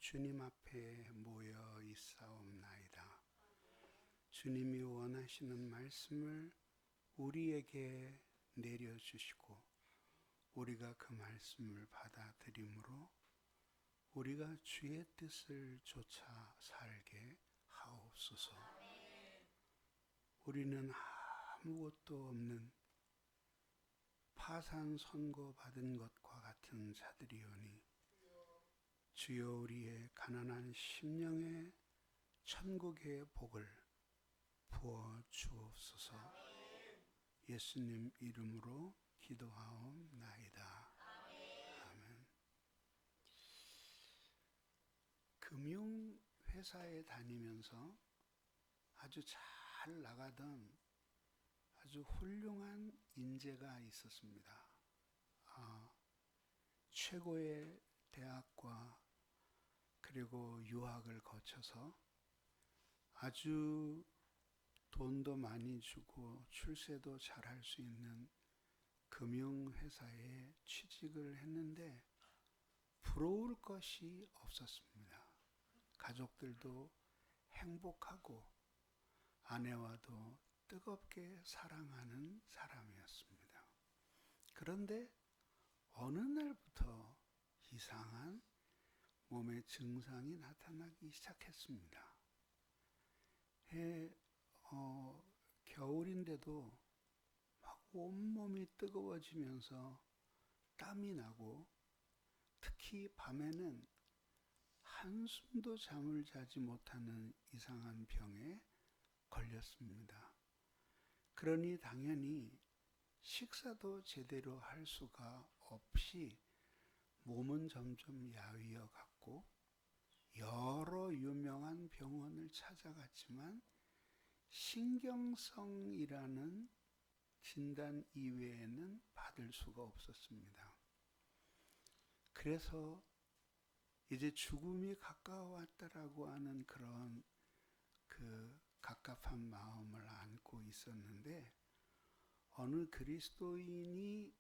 주님 앞에 모여 있사옵나이다. 주님이 원하시는 말씀을 우리에게 내려주시고 우리가 그 말씀을 받아들임으로 우리가 주의 뜻을 쫓아 살게 하옵소서. 우리는 아무것도 없는 파산 선고받은 것과 같은 자들이오니 주여 우리의 가난한 심령에 천국의 복을 부어 주옵소서. 예수님 이름으로 기도하옵나이다. 아멘. 금융회사에 다니면서 아주 잘 나가던 아주 훌륭한 인재가 있었습니다. 최고의 대학과 그리고 유학을 거쳐서 아주 돈도 많이 주고 출세도 잘할 수 있는 금융회사에 취직을 했는데 부러울 것이 없었습니다. 가족들도 행복하고 아내와도 뜨겁게 사랑하는 사람이었습니다. 그런데 어느 날부터 이상한 몸의 증상이 나타나기 시작했습니다. 겨울인데도 막 온몸이 뜨거워지면서 땀이 나고 특히 밤에는 한숨도 잠을 자지 못하는 이상한 병에 걸렸습니다. 그러니 당연히 식사도 제대로 할 수가 없이 몸은 점점 야위어 갔고 여러 유명한 병원을 찾아갔지만 신경성이라는 진단 이외에는 받을 수가 없었습니다. 그래서 이제 죽음이 가까워왔다라고 하는 그런 갑갑한 마음을 안고 있었는데 어느 그리스도인이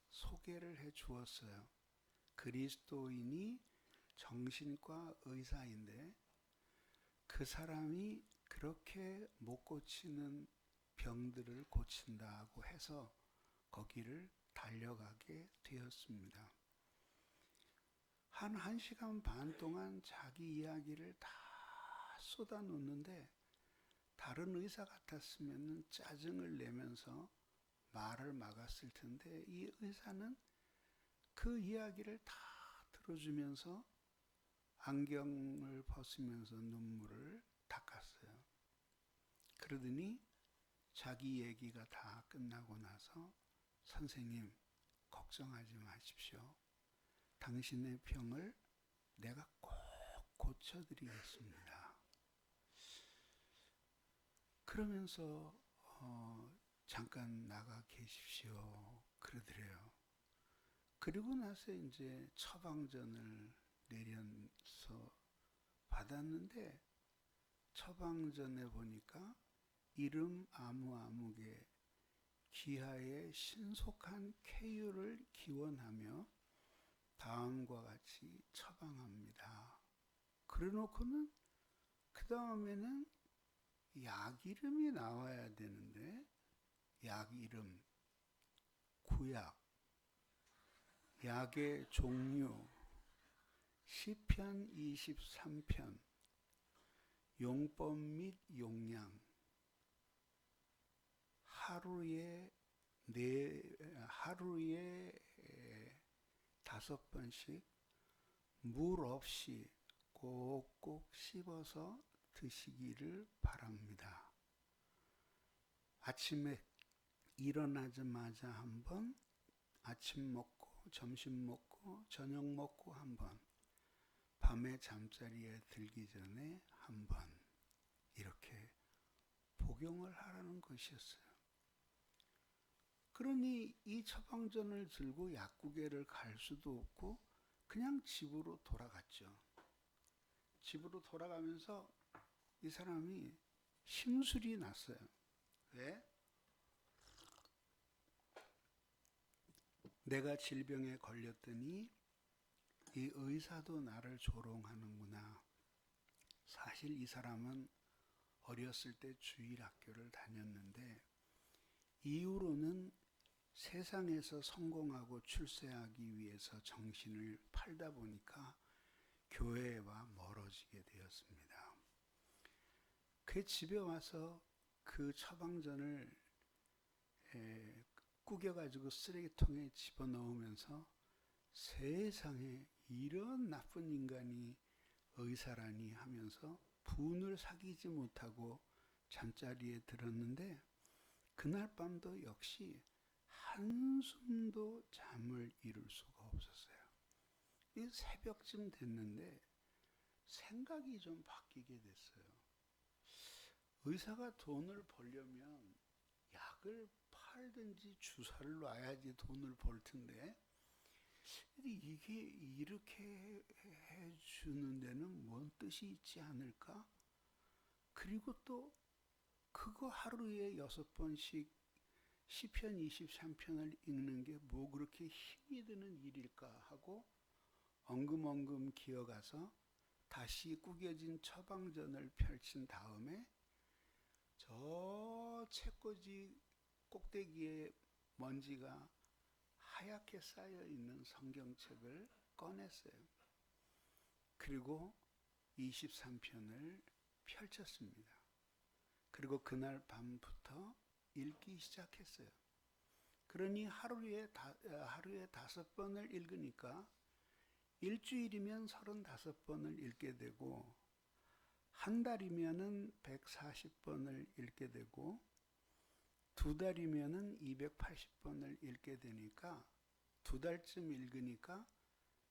소개를 해 주었어요. 그리스도인이 정신과 의사인데 그 사람이 그렇게 못 고치는 병들을 고친다고 해서 거기를 달려가게 되었습니다. 한 1시간 반 동안 자기 이야기를 다 쏟아놓는데 다른 의사 같았으면 짜증을 내면서 말을 막았을 텐데 이 의사는 그 이야기를 다 들어주면서 안경을 벗으면서 눈물을 닦았어요. 그러더니 자기 얘기가 다 끝나고 나서 선생님 걱정하지 마십시오. 당신의 병을 내가 꼭 고쳐드리겠습니다. 그러면서 잠깐 나가 계십시오. 그러더래요. 그리고 나서 이제 처방전을 내려서 받았는데 처방전에 보니까 이름 아무아무개 기하에 신속한 쾌유를 기원하며 다음과 같이 처방합니다. 그래놓고는 그 다음에는 약 이름이 나와야 되는데 약 이름, 구약, 약의 종류, 시편 23편, 용법 및 용량, 하루에 5번씩 물 없이 꼭꼭 씹어서 드시기를 바랍니다. 아침에 일어나자마자 한 번, 아침 먹고 점심 먹고 저녁 먹고 한 번, 밤에 잠자리에 들기 전에 한 번, 이렇게 복용을 하라는 것이었어요. 그러니 이 처방전을 들고 약국에를 갈 수도 없고 그냥 집으로 돌아갔죠. 집으로 돌아가면서 이 사람이 심술이 났어요. 왜? 내가 질병에 걸렸더니 이 의사도 나를 조롱하는구나. 사실 이 사람은 어렸을 때 주일학교를 다녔는데 이후로는 세상에서 성공하고 출세하기 위해서 정신을 팔다 보니까 교회와 멀어지게 되었습니다. 그 집에 와서 그 처방전을 구겨가지고 쓰레기통에 집어넣으면서 세상에 이런 나쁜 인간이 의사라니 하면서 분을 사귀지 못하고 잠자리에 들었는데 그날 밤도 역시 한숨도 잠을 이룰 수가 없었어요. 이 새벽쯤 됐는데 생각이 좀 바뀌게 됐어요. 의사가 돈을 벌려면 약을 팔든지 주사를 놔야지 돈을 벌 텐데 이게 이렇게 해주는 데는 뭔 뜻이 있지 않을까? 그리고 또 그거 하루에 6번씩 시편 23편을 읽는 게 뭐 그렇게 힘이 드는 일일까 하고 엉금엉금 기어가서 다시 구겨진 처방전을 펼친 다음에 저 책꽂이 꼭대기에 먼지가 하얗게 쌓여있는 성경책을 꺼냈어요. 그리고 23편을 펼쳤습니다. 그리고 그날 밤부터 읽기 시작했어요. 그러니 하루에 5번을 읽으니까 일주일이면 35번을 읽게 되고 한 달이면은 140번을 읽게 되고 2달이면은 280번을 읽게 되니까 2달쯤 읽으니까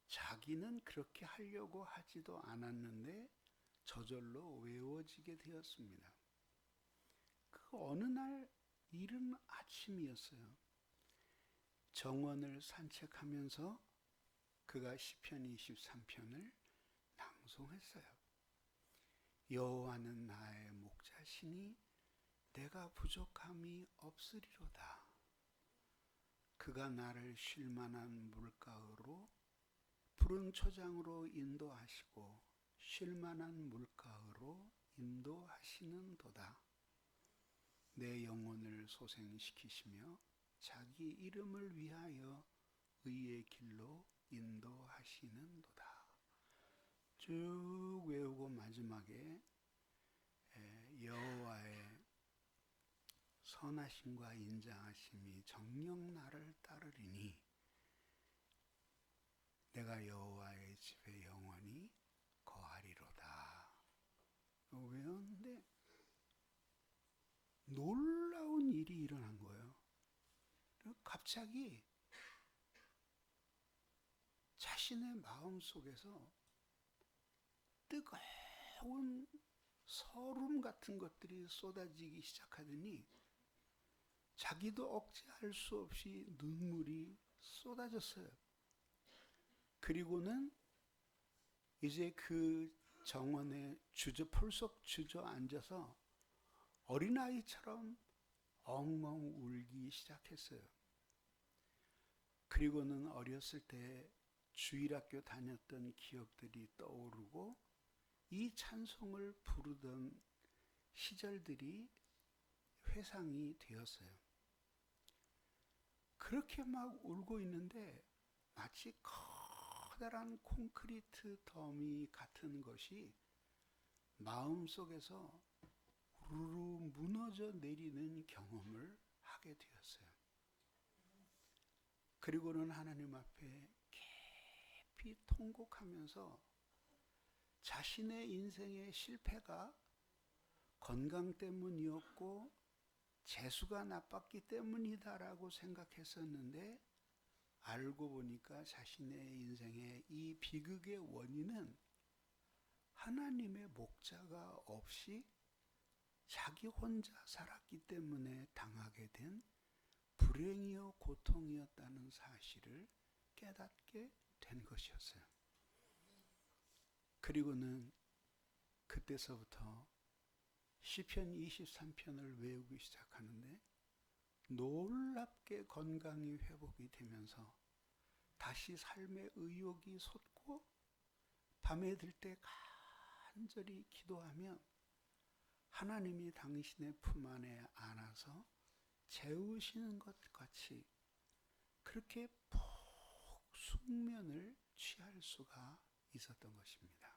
자기는 그렇게 하려고 하지도 않았는데 저절로 외워지게 되었습니다. 그 어느 날 이른 아침이었어요. 정원을 산책하면서 그가 시편 23편을 낭송했어요. 여호와는 나의 목자시니 내가 부족함이 없으리로다. 그가 나를 쉴 만한 물가으로 푸른 초장으로 인도하시고 쉴 만한 물가으로 인도하시는도다. 내 영혼을 소생시키시며 자기 이름을 위하여 의의 길로 인도하시는도다. 쭉 외우고 마지막에 여호와의 선하심과 인자하심이 정녕 나를 따르리니 내가 여호와의 집에 영원히 거하리로다. 외웠는데 놀라운 일이 일어난 거예요. 갑자기 자신의 마음 속에서 뜨거운 서름 같은 것들이 쏟아지기 시작하더니 자기도 억제할 수 없이 눈물이 쏟아졌어요. 그리고는 이제 그 정원에 펄썩 주저앉아서 어린아이처럼 엉엉 울기 시작했어요. 그리고는 어렸을 때 주일학교 다녔던 기억들이 떠오르고 이 찬송을 부르던 시절들이 회상이 되었어요. 그렇게 막 울고 있는데 마치 커다란 콘크리트 더미 같은 것이 마음속에서 우르르 무너져 내리는 경험을 하게 되었어요. 그리고는 하나님 앞에 깊이 통곡하면서 자신의 인생의 실패가 건강 때문이었고 재수가 나빴기 때문이다라고 생각했었는데 알고 보니까 자신의 인생의 이 비극의 원인은 하나님의 목자가 없이 자기 혼자 살았기 때문에 당하게 된 불행이요 고통이었다는 사실을 깨닫게 된 것이었어요. 그리고는 그때서부터 시편 23편을 외우기 시작하는데 놀랍게 건강이 회복이 되면서 다시 삶의 의욕이 솟고 기도하고 밤에 들 때 간절히 기도하면 하나님이 당신의 품 안에 안아서 재우시는 것 같이 그렇게 푹 숙면을 취할 수가 있었던 것입니다.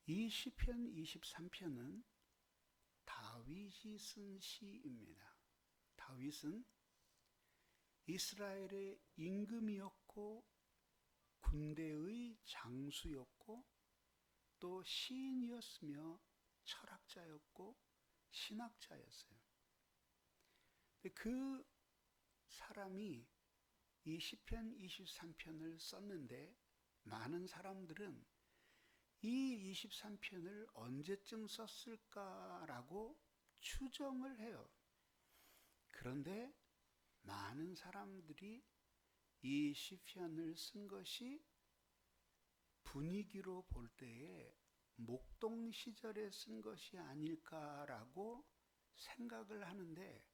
이 시편 23편은 다윗이 쓴 시입니다. 다윗은 이스라엘의 임금이었고 군대의 장수였고 또 시인이었으며 철학자였고 신학자였어요. 그 사람이 이 시편 23편을 썼는데 많은 사람들은 이 23편을 언제쯤 썼을까라고 추정을 해요. 그런데 많은 사람들이 이 시편을 쓴 것이 분위기로 볼 때에 목동 시절에 쓴 것이 아닐까라고 생각을 하는데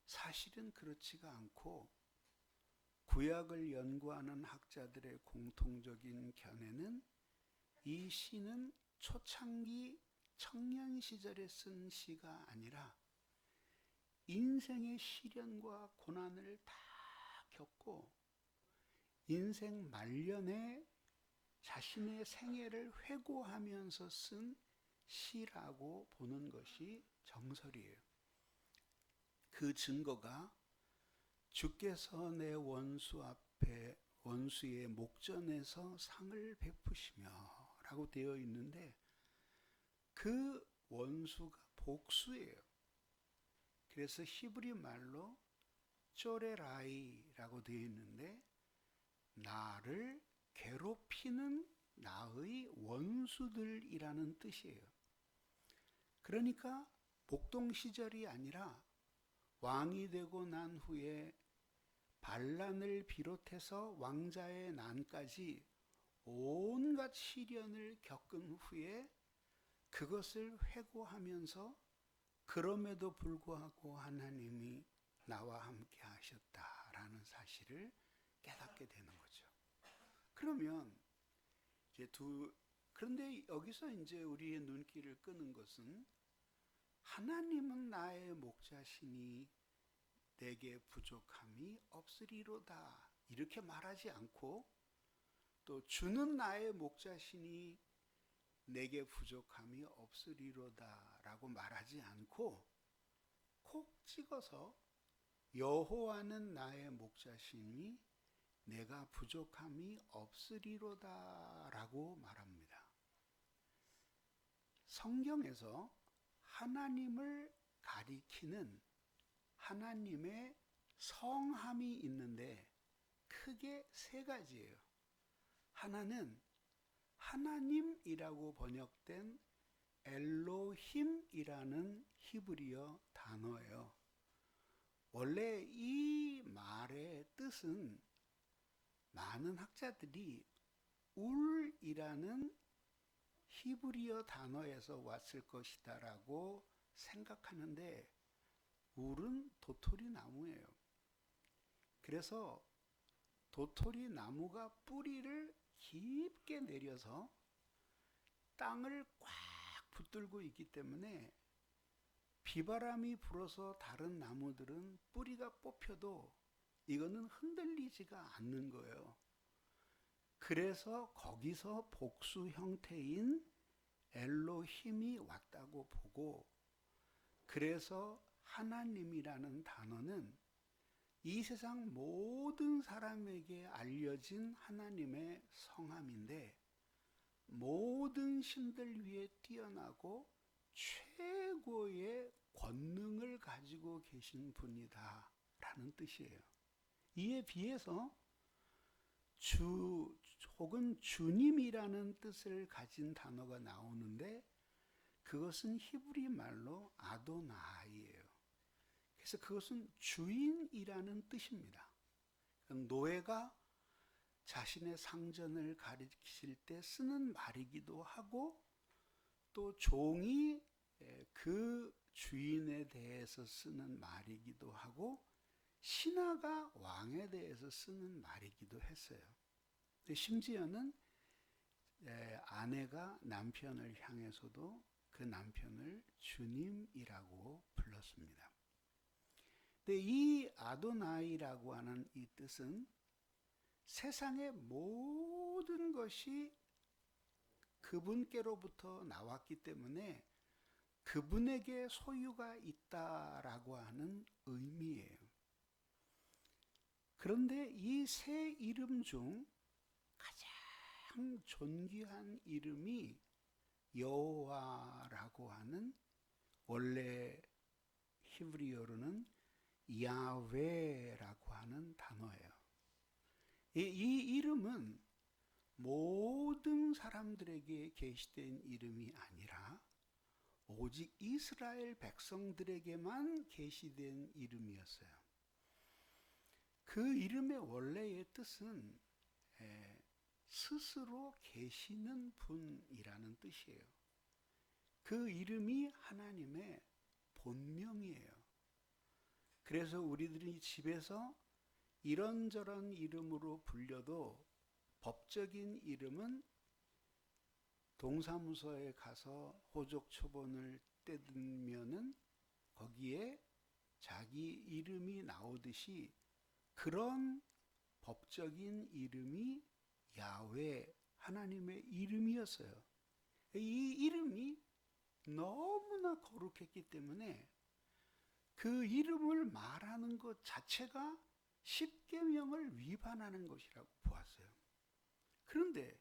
사실은 그렇지가 않고 구약을 연구하는 학자들의 공통적인 견해는 이 시는 초창기 청년 시절에 쓴 시가 아니라 인생의 시련과 고난을 다 겪고 인생 말년에 자신의 생애를 회고하면서 쓴 시라고 보는 것이 정설이에요. 그 증거가 주께서 내 원수 앞에 원수의 목전에서 상을 베푸시며 라고 되어 있는데 그 원수가 복수예요. 그래서 히브리 말로 쪼레라이라고 되어 있는데 나를 괴롭히는 나의 원수들이라는 뜻이에요. 그러니까 복동 시절이 아니라 왕이 되고 난 후에 반란을 비롯해서 왕자의 난까지 온갖 시련을 겪은 후에 그것을 회고하면서 그럼에도 불구하고 하나님이 나와 함께 하셨다라는 사실을 깨닫게 되는 거죠. 그러면 그런데 여기서 이제 우리의 눈길을 끄는 것은 하나님은 나의 목자시니 내게 부족함이 없으리로다 이렇게 말하지 않고 또 주는 나의 목자시니 내게 부족함이 없으리로다 라고 말하지 않고 콕 찍어서 여호와는 나의 목자시니 내가 부족함이 없으리로다 라고 말합니다. 성경에서 하나님을 가리키는 하나님의 성함이 있는데 크게 세 가지예요. 하나는 하나님이라고 번역된 엘로힘이라는 히브리어 단어예요. 원래 이 말의 뜻은 많은 학자들이 울이라는 히브리어 단어에서 왔을 것이다라고 생각하는데 울은 도토리 나무예요. 그래서 도토리 나무가 뿌리를 깊게 내려서 땅을 꽉 붙들고 있기 때문에 비바람이 불어서 다른 나무들은 뿌리가 뽑혀도 이거는 흔들리지가 않는 거예요. 그래서 거기서 복수 형태인 엘로힘이 왔다고 보고 그래서 하나님이라는 단어는 이 세상 모든 사람에게 알려진 하나님의 성함인데 모든 신들 위에 뛰어나고 최고의 권능을 가지고 계신 분이다 라는 뜻이에요. 이에 비해서 주 혹은 주님이라는 뜻을 가진 단어가 나오는데 그것은 히브리 말로 아도나이예요. 그래서 그것은 주인이라는 뜻입니다. 노예가 자신의 상전을 가리키실 때 쓰는 말이기도 하고 또 종이 그 주인에 대해서 쓰는 말이기도 하고 신하가 왕에 대해서 쓰는 말이기도 했어요. 심지어는 아내가 남편을 향해서도 그 남편을 주님이라고 불렀습니다. 근데 이 아도나이라고 하는 이 뜻은 세상의 모든 것이 그분께로부터 나왔기 때문에 그분에게 소유가 있다라고 하는 의미예요. 그런데 이 세 이름 중 가장 존귀한 이름이 여호와라고 하는, 원래 히브리어로는 야훼라고 하는 단어예요. 이 이름은 모든 사람들에게 계시된 이름이 아니라 오직 이스라엘 백성들에게만 계시된 이름이었어요. 그 이름의 원래의 뜻은 스스로 계시는 분이라는 뜻이에요. 그 이름이 하나님의 본명이에요. 그래서 우리들이 집에서 이런저런 이름으로 불려도 법적인 이름은 동사무소에 가서 호적 초본을 떼들면은 거기에 자기 이름이 나오듯이 그런 법적인 이름이 야훼, 하나님의 이름이었어요. 이 이름이 너무나 거룩했기 때문에 그 이름을 말하는 것 자체가 십계명을 위반하는 것이라고 보았어요. 그런데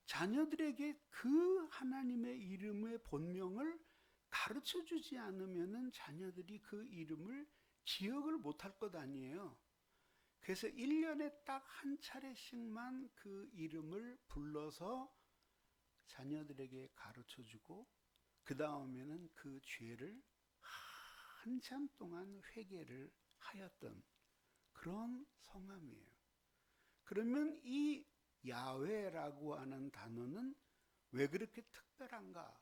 자녀들에게 그 하나님의 이름의 본명을 가르쳐 주지 않으면 자녀들이 그 이름을 기억을 못할 것 아니에요. 그래서 1년에 딱 한 차례씩만 그 이름을 불러서 자녀들에게 가르쳐 주고 그 다음에는 그 죄를 한참 동안 회개를 하였던 그런 성함이에요. 그러면 이 야훼라고 하는 단어는 왜 그렇게 특별한가?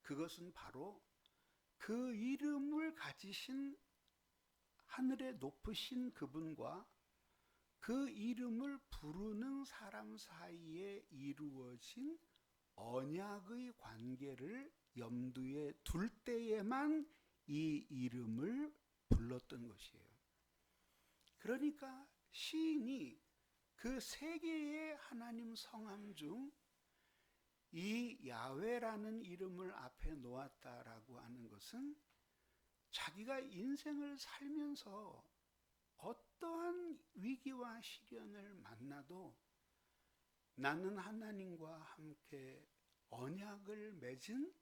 그것은 바로 그 이름을 가지신 하늘의 높으신 그분과 그 이름을 부르는 사람 사이에 이루어진 언약의 관계를 염두에 둘 때에만 이 이름을 불렀던 것이에요. 그러니까 시인이 그 세 개의 하나님 성함 중 이 야훼라는 이름을 앞에 놓았다라고 하는 것은 자기가 인생을 살면서 어떠한 위기와 시련을 만나도 나는 하나님과 함께 언약을 맺은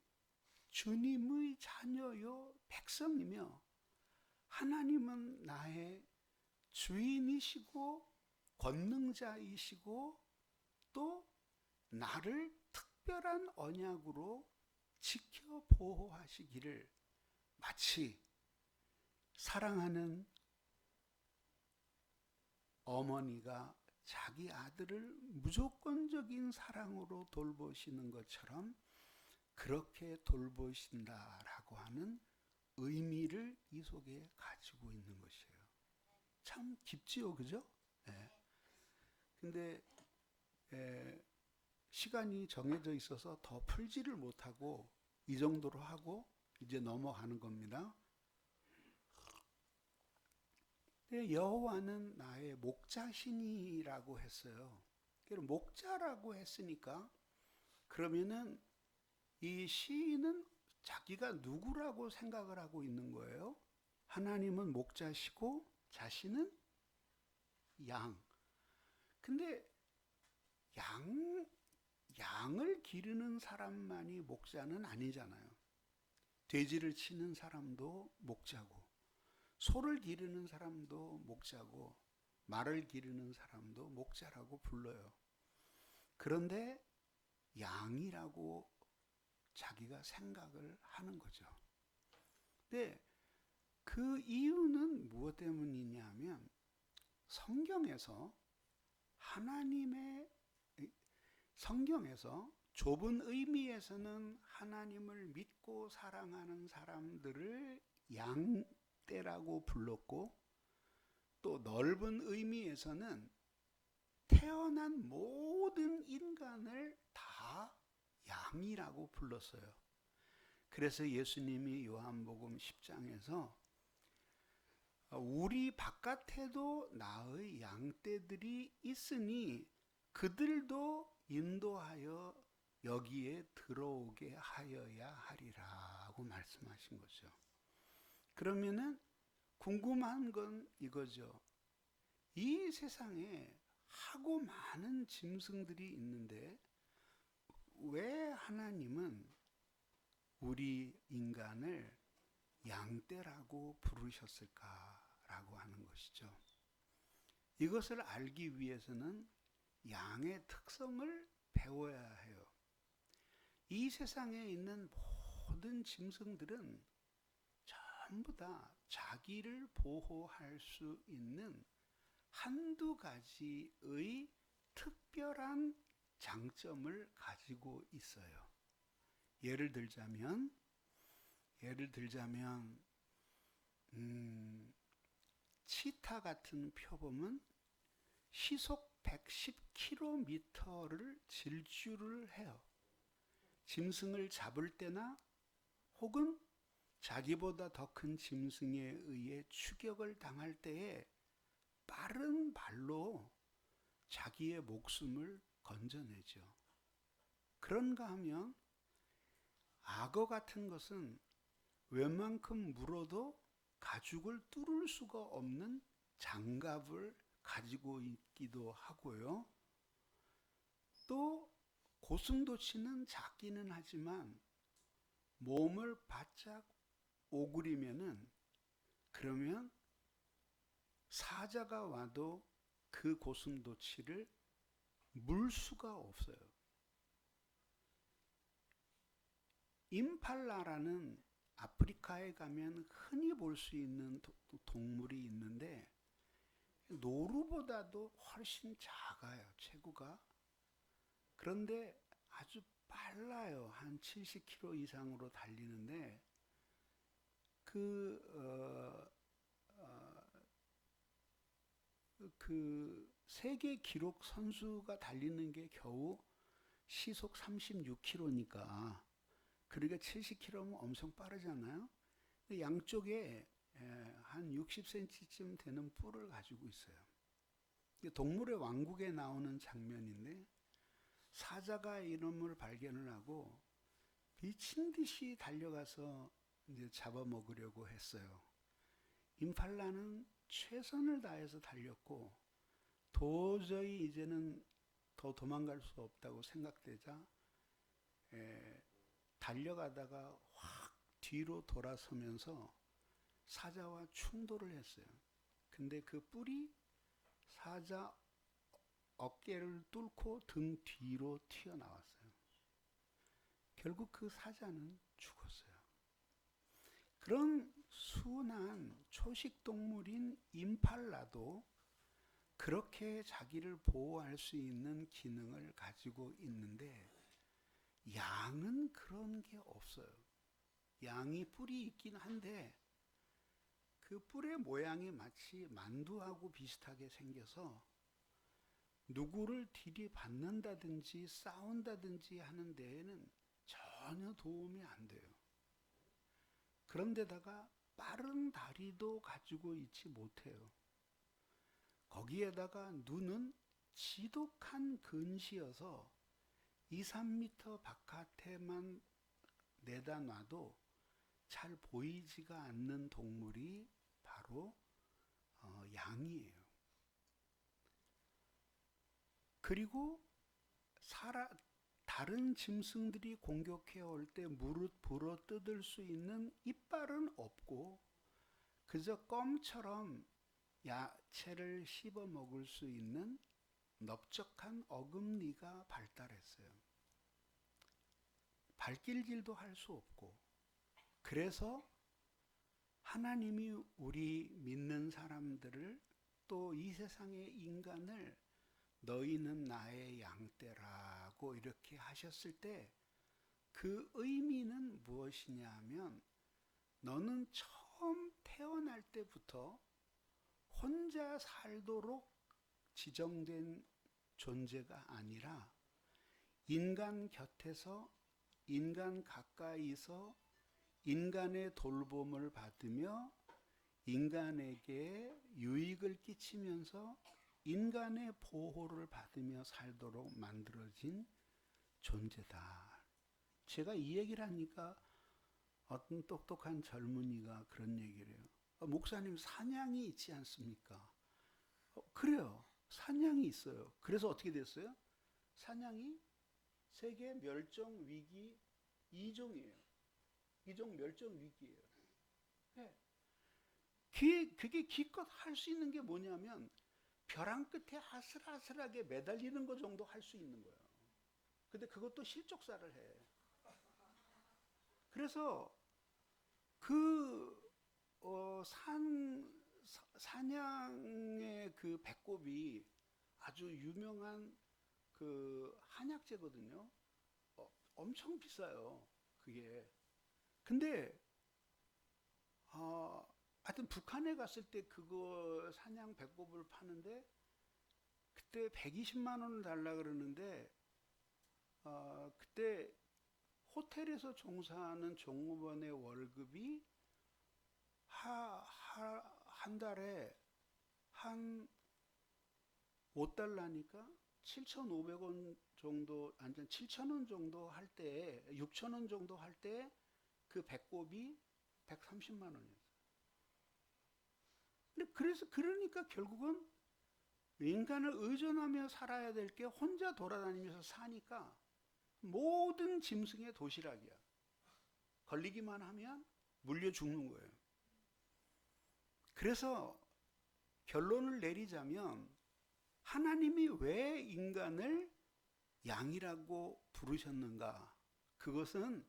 주님의 자녀요 백성이며 하나님은 나의 주인이시고 권능자이시고 또 나를 특별한 언약으로 지켜 보호하시기를 마치 사랑하는 어머니가 자기 아들을 무조건적인 사랑으로 돌보시는 것처럼 그렇게 돌보신다라고 하는 의미를 이 속에 가지고 있는 것이에요. 참 깊지요, 그죠? 네. 근데 시간이 정해져 있어서 더 풀지를 못하고 이 정도로 하고 이제 넘어가는 겁니다. 여호와는 나의 목자시니라고 했어요. 목자라고 했으니까 그러면은 이 시인은 자기가 누구라고 생각을 하고 있는 거예요? 하나님은 목자시고 자신은 양. 근데 양을 기르는 사람만이 목자는 아니잖아요. 돼지를 치는 사람도 목자고, 소를 기르는 사람도 목자고, 말을 기르는 사람도 목자라고 불러요. 그런데 양이라고 자기가 생각을 하는 거죠. 근데 그 이유는 무엇 때문이냐면 성경에서 좁은 의미에서는 하나님을 믿고 사랑하는 사람들을 양떼라고 불렀고 또 넓은 의미에서는 태어난 모든 인간을 다 양이라고 불렀어요. 그래서 예수님이 요한복음 10장에서 우리 바깥에도 나의 양떼들이 있으니 그들도 인도하여 여기에 들어오게 하여야 하리라고 말씀하신 거죠. 그러면은 궁금한 건 이거죠. 이 세상에 하고 많은 짐승들이 있는데 왜 하나님은 우리 인간을 양떼라고 부르셨을까라고 하는 것이죠. 이것을 알기 위해서는 양의 특성을 배워야 해요. 이 세상에 있는 모든 짐승들은 전부 다 자기를 보호할 수 있는 한두 가지의 특별한 장점을 가지고 있어요. 예를 들자면 치타 같은 표범은 시속 110km를 질주를 해요. 짐승을 잡을 때나 혹은 자기보다 더 큰 짐승에 의해 추격을 당할 때에 빠른 발로 자기의 목숨을 건져내죠. 그런가 하면 악어 같은 것은 웬만큼 물어도 가죽을 뚫을 수가 없는 장갑을 가지고 있기도 하고요. 또 고슴도치는 작기는 하지만 몸을 바짝 오그리면은 그러면 사자가 와도 그 고슴도치를 물 수가 없어요. 임팔라라는 아프리카에 가면 흔히 볼 수 있는 동물이 있는데 노루보다도 훨씬 작아요. 체구가. 그런데 아주 빨라요. 한 70km 이상으로 달리는데 그 세계 기록 선수가 달리는 게 겨우 시속 36km니까 그러니까 70km면 엄청 빠르잖아요. 양쪽에 한 60cm쯤 되는 뿔을 가지고 있어요. 동물의 왕국에 나오는 장면인데 사자가 이놈을 발견을 하고 미친 듯이 달려가서 이제 잡아먹으려고 했어요. 임팔라는 최선을 다해서 달렸고 도저히 이제는 더 도망갈 수 없다고 생각되자 달려가다가 확 뒤로 돌아서면서 사자와 충돌을 했어요. 근데 그 뿔이 사자 어깨를 뚫고 등 뒤로 튀어나왔어요. 결국 그 사자는 죽었어요. 그런 순한 초식동물인 임팔라도 그렇게 자기를 보호할 수 있는 기능을 가지고 있는데 양은 그런 게 없어요. 양이 뿔이 있긴 한데 그 뿔의 모양이 마치 만두하고 비슷하게 생겨서 누구를 들이받는다든지 싸운다든지 하는 데에는 전혀 도움이 안 돼요. 그런데다가 빠른 다리도 가지고 있지 못해요. 거기에다가 눈은 지독한 근시여서 2, 3m 바깥에만 내다 놔도 잘 보이지가 않는 동물이 바로 양이에요. 그리고 다른 짐승들이 공격해 올 때 무릇 불어 뜯을 수 있는 이빨은 없고 그저 껌처럼 야채를 씹어 먹을 수 있는 넓적한 어금니가 발달했어요. 발길질도 할 수 없고 그래서 하나님이 우리 믿는 사람들을 또 이 세상의 인간을 너희는 나의 양떼라고 이렇게 하셨을 때 그 의미는 무엇이냐 하면 너는 처음 태어날 때부터 혼자 살도록 지정된 존재가 아니라 인간 곁에서, 인간 가까이서 인간의 돌봄을 받으며 인간에게 유익을 끼치면서 인간의 보호를 받으며 살도록 만들어진 존재다. 제가 이 얘기를 하니까 어떤 똑똑한 젊은이가 그런 얘기를 해요. 목사님, 사냥이 있지 않습니까? 그래요. 사냥이 있어요. 그래서 어떻게 됐어요? 사냥이 세계 멸종 위기 2종이에요. 2종 멸종 위기예요. 네. 그게 기껏 할 수 있는 게 뭐냐면 벼랑 끝에 아슬아슬하게 매달리는 거 정도 할 수 있는 거예요. 근데 그것도 실족사를 해. 그래서 사냥의 그 배꼽이 아주 유명한 그 한약재거든요. 엄청 비싸요, 그게. 근데 하여튼 북한에 갔을 때 그거 사냥 배꼽을 파는데 그때 120만 원을 달라 그러는데 그때 호텔에서 종사하는 종업원의 월급이 한 달에 한 5달러니까 7,500원 정도, 아니 7,000원 정도 할 때, 6,000원 정도 할 때 그 배꼽이 130만 원이었어요. 그러니까 결국은 인간을 의존하며 살아야 될 게 혼자 돌아다니면서 사니까 모든 짐승의 도시락이야. 걸리기만 하면 물려 죽는 거예요. 그래서 결론을 내리자면 하나님이 왜 인간을 양이라고 부르셨는가? 그것은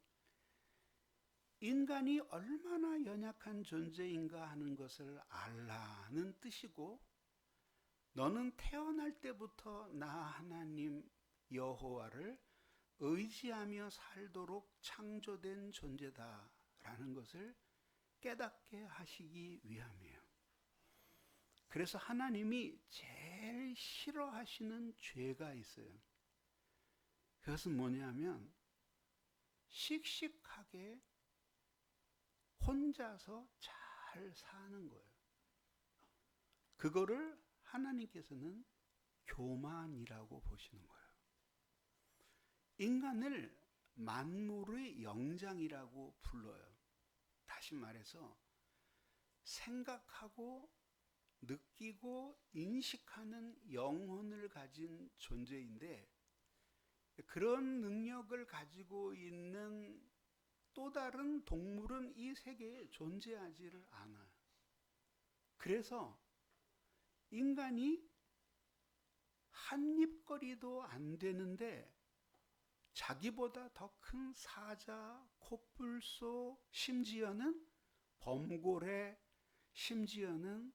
인간이 얼마나 연약한 존재인가 하는 것을 알라는 뜻이고, 너는 태어날 때부터 나 하나님 여호와를 의지하며 살도록 창조된 존재다라는 것을 깨닫게 하시기 위함이에요. 그래서 하나님이 제일 싫어하시는 죄가 있어요. 그것은 뭐냐면 씩씩하게 혼자서 잘 사는 거예요. 그거를 하나님께서는 교만이라고 보시는 거예요. 인간을 만물의 영장이라고 불러요. 다시 말해서 생각하고 느끼고 인식하는 영혼을 가진 존재인데, 그런 능력을 가지고 있는 또 다른 동물은 이 세계에 존재하지를 않아요. 그래서 인간이 한 입거리도 안 되는데 자기보다 더 큰 사자, 코뿔소, 심지어는 범고래, 심지어는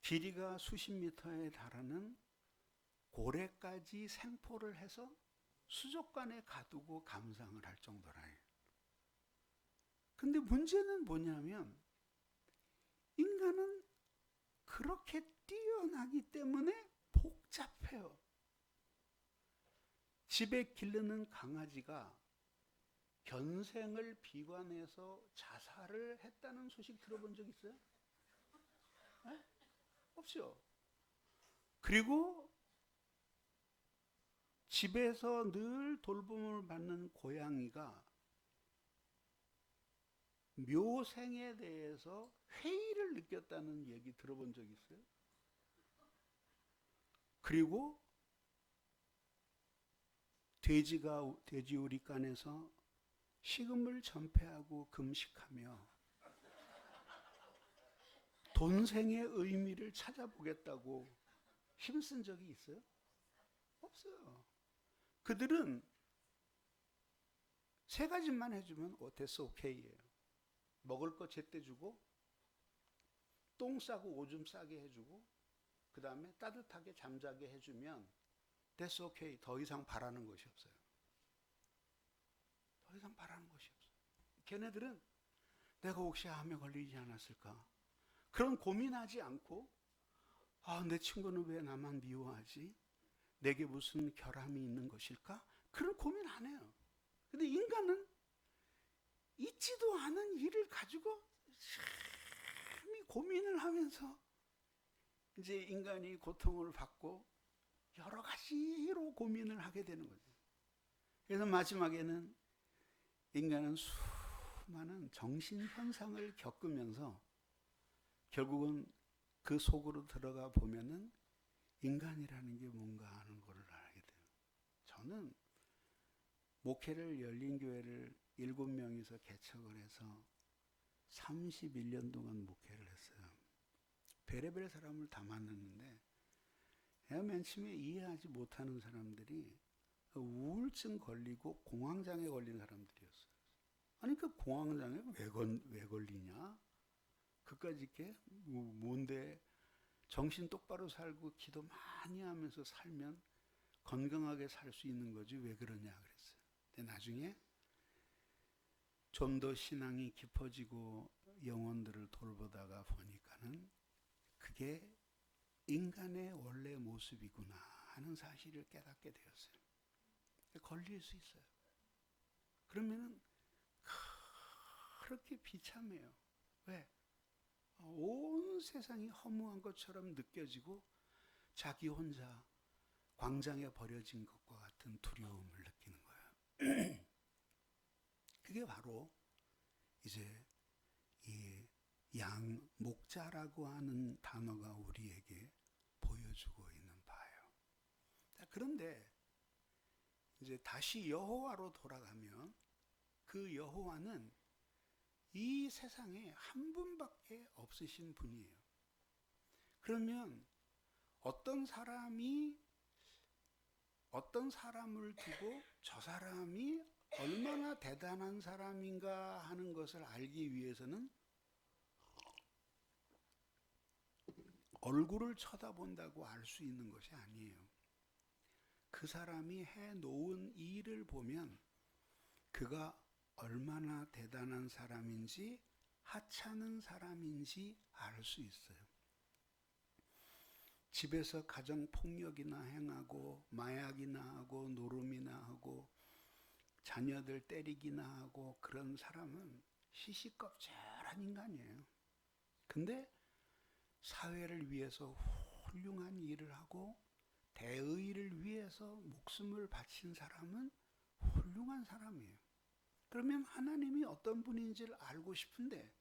길이가 수십 미터에 달하는 고래까지 생포를 해서 수족관에 가두고 감상을 할 정도라요. 근데 문제는 뭐냐면 인간은 그렇게 뛰어나기 때문에 복잡해요. 집에 기르는 강아지가 견생을 비관해서 자살을 했다는 소식 들어본 적 있어요? 네? 없죠. 그리고 집에서 늘 돌봄을 받는 고양이가 묘생에 대해서 회의를 느꼈다는 얘기 들어본 적 있어요? 그리고 돼지 우리간에서 식음을 전폐하고 금식하며 돈생의 의미를 찾아보겠다고 힘쓴 적이 있어요? 없어요. 그들은 세 가지만 해주면 됐어, 오케이예요. 먹을 거 제때 주고, 똥 싸고 오줌 싸게 해주고, 그 다음에 따뜻하게 잠자게 해주면 됐어, 오케이. 더 이상 바라는 것이 없어요. 더 이상 바라는 것이 없어요. 걔네들은 내가 혹시 암에 걸리지 않았을까? 그런 고민하지 않고 아, 내 친구는 왜 나만 미워하지? 내게 무슨 결함이 있는 것일까? 그런 고민 안 해요. 근데 인간은 있지도 않은 일을 가지고 참 고민을 하면서 이제 인간이 고통을 받고 여러 가지로 고민을 하게 되는 거죠. 그래서 마지막에는 인간은 수많은 정신현상을 겪으면서 결국은 그 속으로 들어가 보면은 인간이라는 게 뭔가 하는 걸 알게 돼요. 저는 목회를 열린교회를 7명이서 개척을 해서 31년 동안 목회를 했어요. 별의별 사람을 다 만났는데 맨 처음에 이해하지 못하는 사람들이 우울증 걸리고 공황장애 걸린 사람들이었어요. 아니 그 공황장애 왜 걸리냐? 그까짓 게 뭔데 정신 똑바로 살고 기도 많이 하면서 살면 건강하게 살 수 있는 거지 왜 그러냐 그랬어요. 근데 나중에 좀 더 신앙이 깊어지고 영혼들을 돌보다가 보니까는 그게 인간의 원래 모습이구나 하는 사실을 깨닫게 되었어요. 걸릴 수 있어요. 그러면은 그렇게 비참해요. 왜? 온 세상이 허무한 것처럼 느껴지고 자기 혼자 광장에 버려진 것과 같은 두려움을 느끼는 거예요. 그게 바로 이제 이 양목자라고 하는 단어가 우리에게 보여주고 있는 바예요. 자, 그런데 이제 다시 여호와로 돌아가면 그 여호와는 이 세상에 한 분밖에 없으신 분이에요. 그러면 어떤 사람이 어떤 사람을 두고 저 사람이 얼마나 대단한 사람인가 하는 것을 알기 위해서는 얼굴을 쳐다본다고 알 수 있는 것이 아니에요. 그 사람이 해놓은 일을 보면 그가 얼마나 대단한 사람인지 하찮은 사람인지 알 수 있어요. 집에서 가정폭력이나 행하고 마약이나 하고 노름이나 하고 자녀들 때리기나 하고 그런 사람은 시시껍질한 인간이에요. 근데 사회를 위해서 훌륭한 일을 하고 대의를 위해서 목숨을 바친 사람은 훌륭한 사람이에요. 그러면 하나님이 어떤 분인지를 알고 싶은데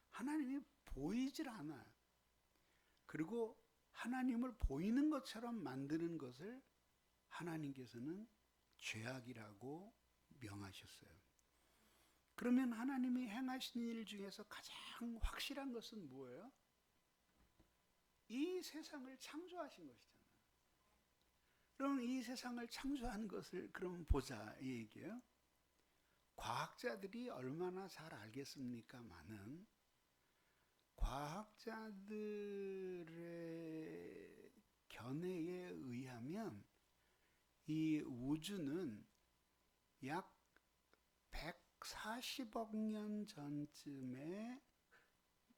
하나님이 보이질 않아요. 그리고 하나님을 보이는 것처럼 만드는 것을 하나님께서는 죄악이라고 명하셨어요. 그러면 하나님이 행하신 일 중에서 가장 확실한 것은 뭐예요? 이 세상을 창조하신 것이잖아요. 그럼 이 세상을 창조한 것을 그럼 보자 이 얘기예요. 과학자들이 얼마나 잘 알겠습니까마는 과학자들의 견해에 의하면 이 우주는 약 140억 년 전쯤에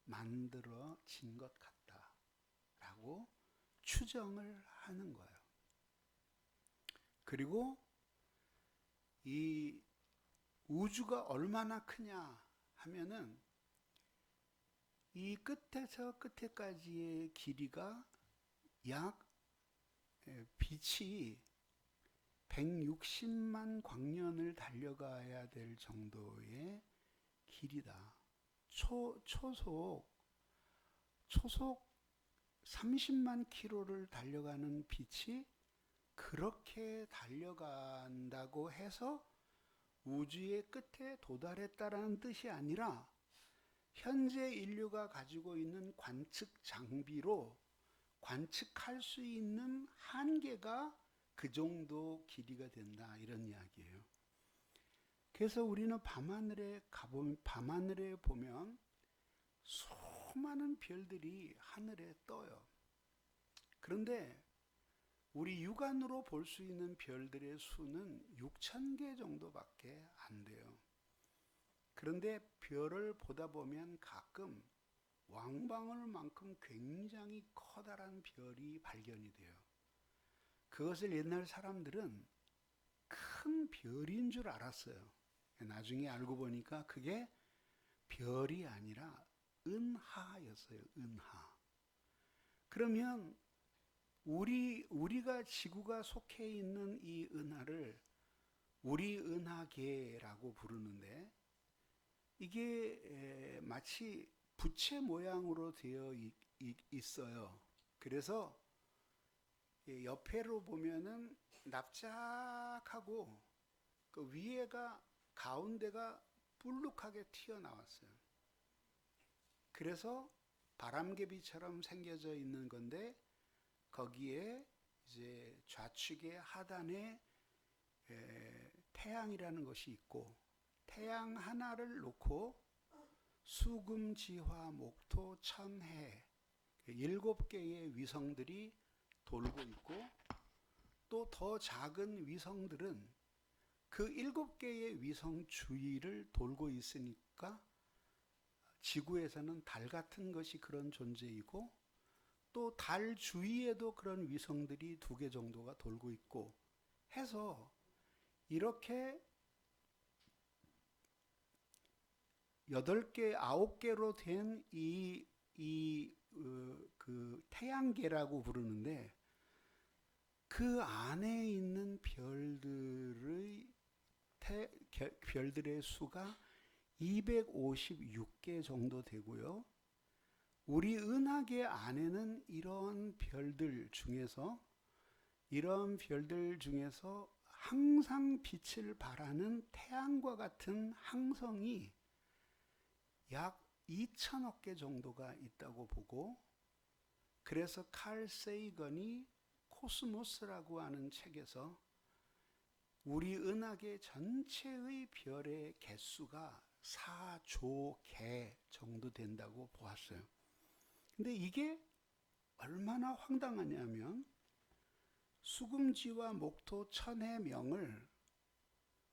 만들어진 것 같다라고 추정을 하는 거예요. 그리고 이 우주가 얼마나 크냐 하면은 이 끝에서 끝에까지의 길이가 약 빛이 160만 광년을 달려가야 될 정도의 길이다. 초속 30만 킬로를 달려가는 빛이 그렇게 달려간다고 해서 우주의 끝에 도달했다라는 뜻이 아니라 현재 인류가 가지고 있는 관측 장비로 관측할 수 있는 한계가 그 정도 길이가 된다 이런 이야기예요. 그래서 우리는 밤하늘에 보면 수많은 별들이 하늘에 떠요. 그런데 우리 육안으로 볼 수 있는 별들의 수는 6,000개 정도밖에 안 돼요. 그런데 별을 보다 보면 가끔 왕방울만큼 굉장히 커다란 별이 발견이 돼요. 그것을 옛날 사람들은 큰 별인 줄 알았어요. 나중에 알고 보니까 그게 별이 아니라 은하였어요. 은하. 그러면 우리가 지구가 속해 있는 이 은하를 우리 은하계라고 부르는데, 이게 마치 부채 모양으로 되어 있어요. 그래서 옆에로 보면은 납작하고 그 위에가 가운데가 불룩하게 튀어나왔어요. 그래서 바람개비처럼 생겨져 있는 건데, 거기에 이제 좌측에 하단에 태양이라는 것이 있고, 태양 하나를 놓고 수금지화 목토 천해 7개의 위성들이 돌고 있고, 또 더 작은 위성들은 그 7개의 위성 주위를 돌고 있으니까 지구에서는 달 같은 것이 그런 존재이고, 또 달 주위에도 그런 위성들이 2개 정도가 돌고 있고 해서, 이렇게 8개, 9개로 된 그 태양계라고 부르는데, 그 안에 있는 별들의 수가 256개 정도 되고요. 우리 은하계 안에는 이런 별들 중에서 항상 빛을 발하는 태양과 같은 항성이 약 2천억 개 정도가 있다고 보고, 그래서 칼 세이건이 코스모스라고 하는 책에서 우리 은하계 전체의 별의 개수가 4조 개 정도 된다고 보았어요. 근데 이게 얼마나 황당하냐면, 수금지와 목토 천해명을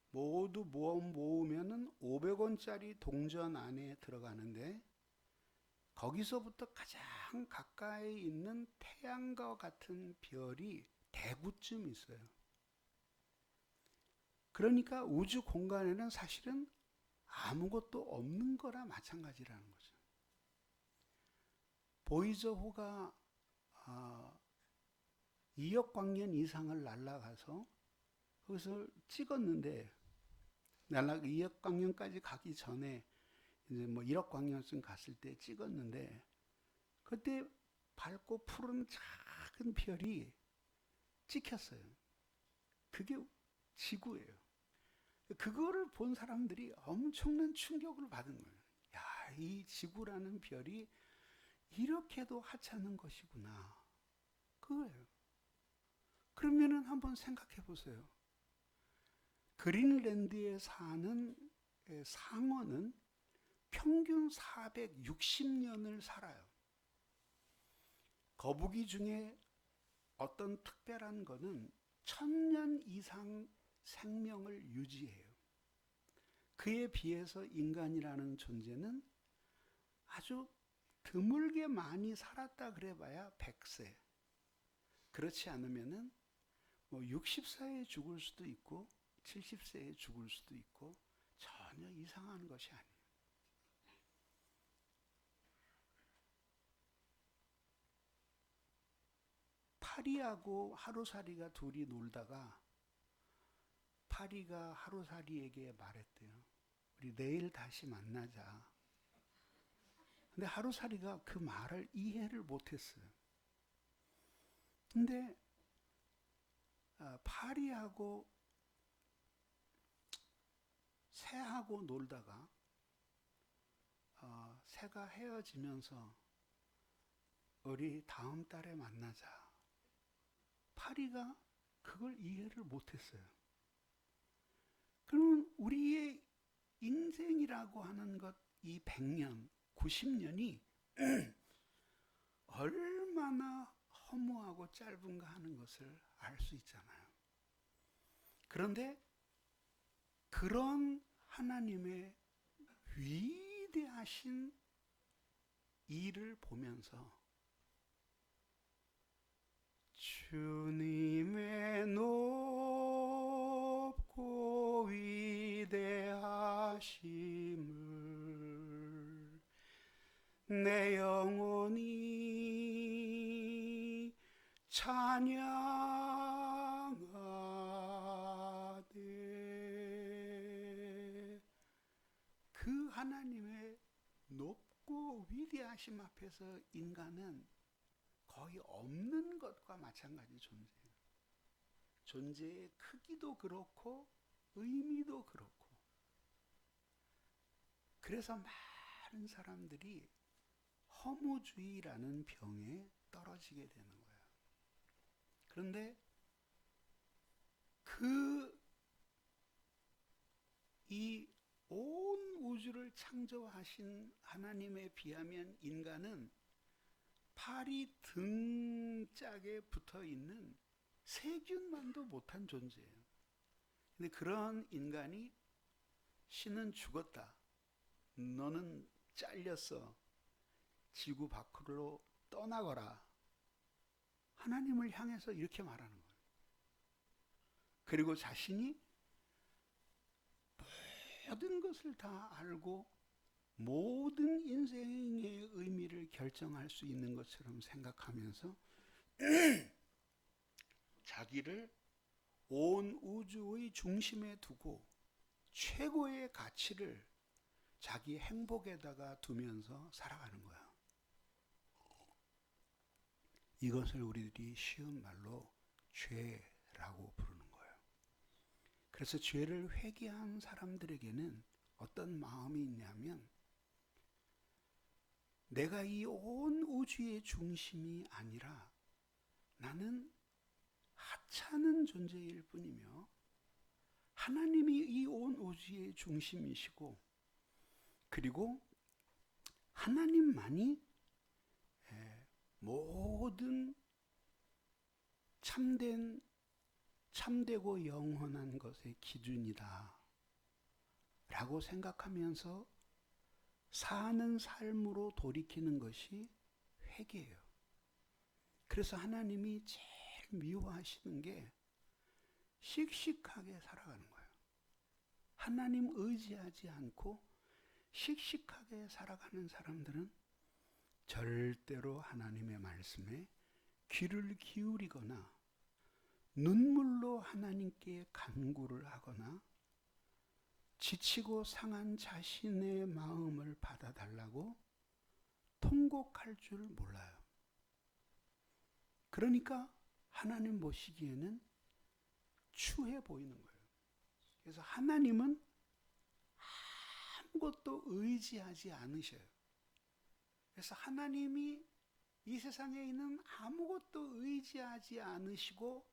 모두 모으면은 500원짜리 동전 안에 들어가는데, 거기서부터 가장 가까이 있는 태양과 같은 별이 대구쯤 있어요. 그러니까 우주 공간에는 사실은 아무것도 없는 거나 마찬가지라는 거죠. 보이저호가 2억 광년 이상을 날아가서 거기서 찍었는데, 2억 광년까지 가기 전에 이제 1억 광년쯤 갔을 때 찍었는데, 그때 밝고 푸른 작은 별이 찍혔어요. 그게 지구예요. 그거를 본 사람들이 엄청난 충격을 받은 거예요. 야, 이 지구라는 별이 이렇게도 하찮은 것이구나. 그거예요. 그러면은 한번 생각해 보세요. 그린랜드에 사는 상어는 평균 460년을 살아요. 거북이 중에 어떤 특별한 거는 1000년 이상 생명을 유지해요. 그에 비해서 인간이라는 존재는 아주 드물게 많이 살았다 그래봐야 100세. 그렇지 않으면은 60세에 죽을 수도 있고 70세에 죽을 수도 있고 전혀 이상한 것이 아니에요. 파리하고 하루살이가 둘이 놀다가 파리가 하루살이에게 말했대요. 우리 내일 다시 만나자. 근데 하루살이가 그 말을 이해를 못했어요. 근데 파리하고 새하고 놀다가 새가 헤어지면서 우리 다음 달에 만나자. 파리가 그걸 이해를 못했어요. 그러면 우리의 인생이라고 하는 것, 이 100년, 90년이 얼마나 허무하고 짧은가 하는 것을 알 수 있잖아요. 그런데 그런 하나님의 위대하신 이를 보면서 주님의 높고 위대하심을 내 영혼이 찬양하되, 그 하나님의 높고 위대하심 앞에서 인간은 거의 없는 것과 마찬가지 존재예요. 존재의 크기도 그렇고 의미도 그렇고. 그래서 많은 사람들이 허무주의라는 병에 떨어지게 되는 거예요. 그런데 이 온 우주를 창조하신 하나님에 비하면 인간은 팔이 등짝에 붙어 있는 세균만도 못한 존재예요. 근데 그런 인간이 신은 죽었다, 너는 잘렸어, 지구 밖으로 떠나거라, 하나님을 향해서 이렇게 말하는 거예요. 그리고 자신이 모든 것을 다 알고 모든 인생의 의미를 결정할 수 있는 것처럼 생각하면서 자기를 온 우주의 중심에 두고 최고의 가치를 자기 행복에다가 두면서 살아가는 거야. 이것을 우리들이 쉬운 말로 죄라고 부르는 거예요. 그래서 죄를 회개한 사람들에게는 어떤 마음이 있냐면, 내가 이 온 우주의 중심이 아니라 나는 하찮은 존재일 뿐이며 하나님이 이 온 우주의 중심이시고, 그리고 하나님만이 모든 참되고 영원한 것의 기준이다 라고 생각하면서 사는 삶으로 돌이키는 것이 회개예요. 그래서 하나님이 제일 미워하시는 게 씩씩하게 살아가는 거예요. 하나님 의지하지 않고 씩씩하게 살아가는 사람들은 절대로 하나님의 말씀에 귀를 기울이거나 눈물로 하나님께 간구를 하거나 지치고 상한 자신의 마음을 받아달라고 통곡할 줄 몰라요. 그러니까 하나님 보시기에는 추해 보이는 거예요. 그래서 하나님은 아무것도 의지하지 않으셔요. 그래서 하나님이 이 세상에 있는 아무것도 의지하지 않으시고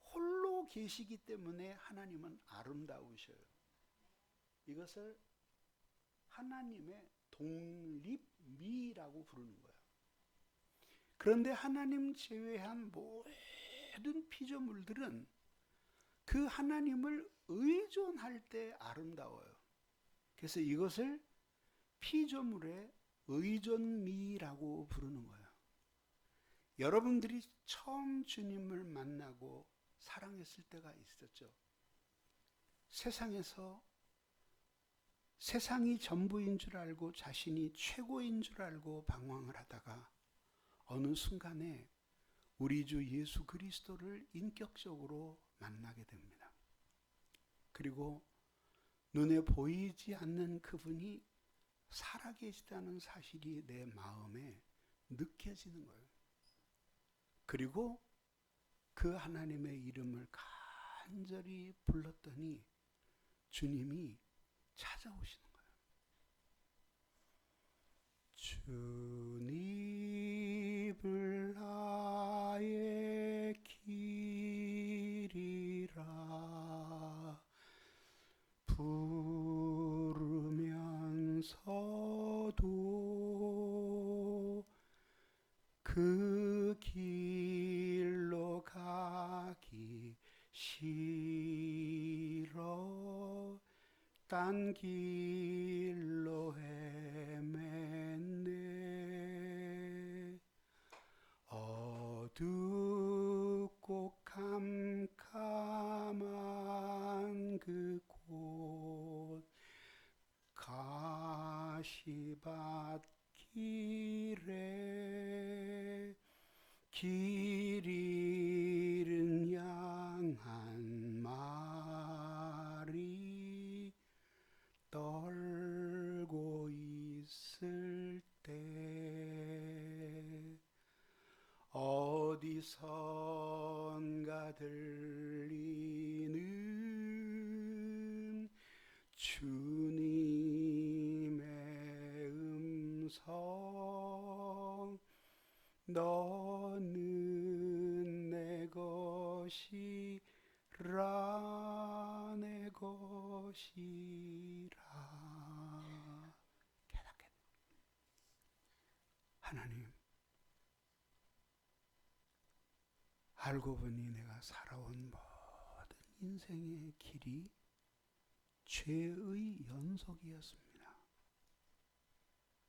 홀로 계시기 때문에 하나님은 아름다우셔요. 이것을 하나님의 독립미라고 부르는 거예요. 그런데 하나님 제외한 모든 피조물들은 그 하나님을 의존할 때 아름다워요. 그래서 이것을 피조물의 의존미라고 부르는 거예요. 여러분들이 처음 주님을 만나고 사랑했을 때가 있었죠. 세상이 전부인 줄 알고 자신이 최고인 줄 알고 방황을 하다가 어느 순간에 우리 주 예수 그리스도를 인격적으로 만나게 됩니다. 그리고 눈에 보이지 않는 그분이 살아계시다는 사실이 내 마음에 느껴지는 거예요. 그리고 그 하나님의 이름을 간절히 불렀더니 주님이 찾아오시는 거예요. 주님을 나의 길이라 부르면서도 그 길로 가기 싫어 딴 길로 헤맨네. 그곳 가시밭 길에 길 잃은 양 한 마리 떨고 있을 때 어디선가 들리는 주님의 음성 너는 내 것이라 내 것이라 깨닫게 돼. 하나님 알고 보니 내가 살아온 모든 인생의 길이 죄의 연속이었습니다.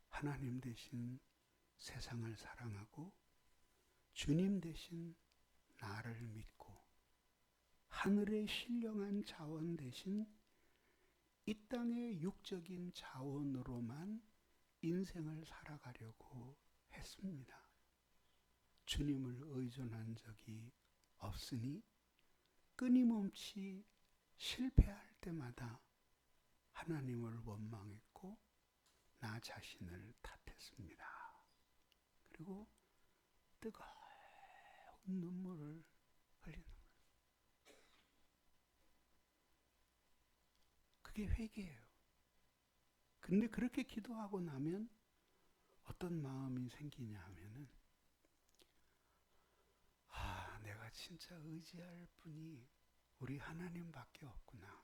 하나님 대신 세상을 사랑하고 주님 대신 나를 믿고 하늘의 신령한 자원 대신 이 땅의 육적인 자원으로만 인생을 살아가려고 했습니다. 주님을 의존한 적이 없으니 끊임없이 실패할 때마다 하나님을 원망했고 나 자신을 탓했습니다. 그리고 뜨거운 눈물을 흘리는 거예요. 그게 회개예요. 근데 그렇게 기도하고 나면 어떤 마음이 생기냐 하면은 내가 진짜 의지할 분이 우리 하나님밖에 없구나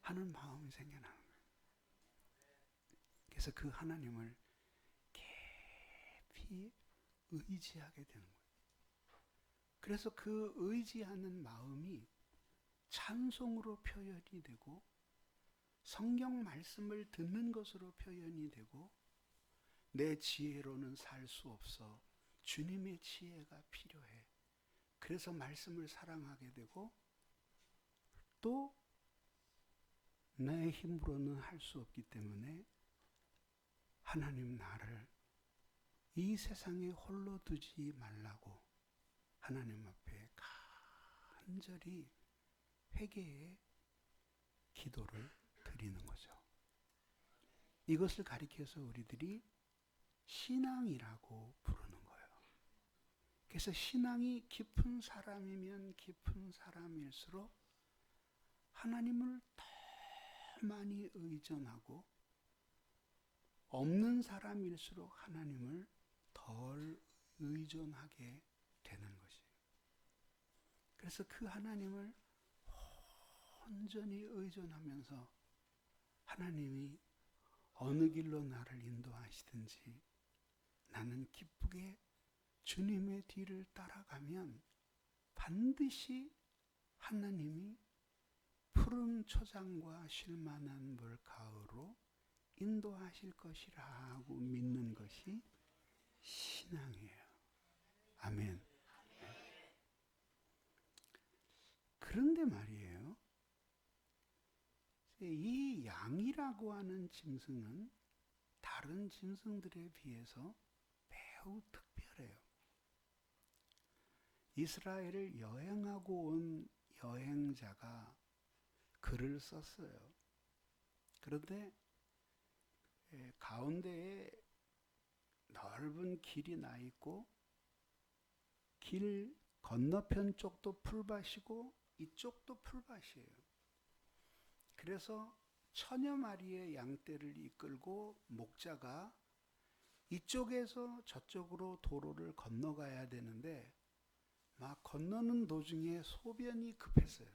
하는 마음이 생겨나는 거예요. 그래서 그 하나님을 깊이 의지하게 되는 거예요. 그래서 그 의지하는 마음이 찬송으로 표현이 되고 성경 말씀을 듣는 것으로 표현이 되고 내 지혜로는 살 수 없어 주님의 지혜가 필요해. 그래서 말씀을 사랑하게 되고 또 내 힘으로는 할 수 없기 때문에 하나님 나를 이 세상에 홀로 두지 말라고 하나님 앞에 간절히 회개의 기도를 드리는 거죠. 이것을 가리켜서 우리들이 신앙이라고 부르는 거예요. 그래서 신앙이 깊은 사람이면 깊은 사람일수록 하나님을 더 많이 의존하고 없는 사람일수록 하나님을 덜 의존하게 되는 것이에요. 그래서 그 하나님을 온전히 의존하면서 하나님이 어느 길로 나를 인도하시든지 나는 기쁘게 주님의 뒤를 따라가면 반드시 하나님이 푸른 초장과 쉴만한 물가으로 인도하실 것이라고 믿는 것이 신앙이에요. 아멘. 그런데 말이에요. 이 양이라고 하는 짐승은 다른 짐승들에 비해서 매우 특별해요. 이스라엘을 여행하고 온 여행자가 글을 썼어요. 그런데 가운데에 넓은 길이 나 있고 길 건너편 쪽도 풀밭이고 이쪽도 풀밭이에요. 그래서 1000여 마리의 양떼를 이끌고 목자가 이쪽에서 저쪽으로 도로를 건너가야 되는데 막 건너는 도중에 소변이 급했어요.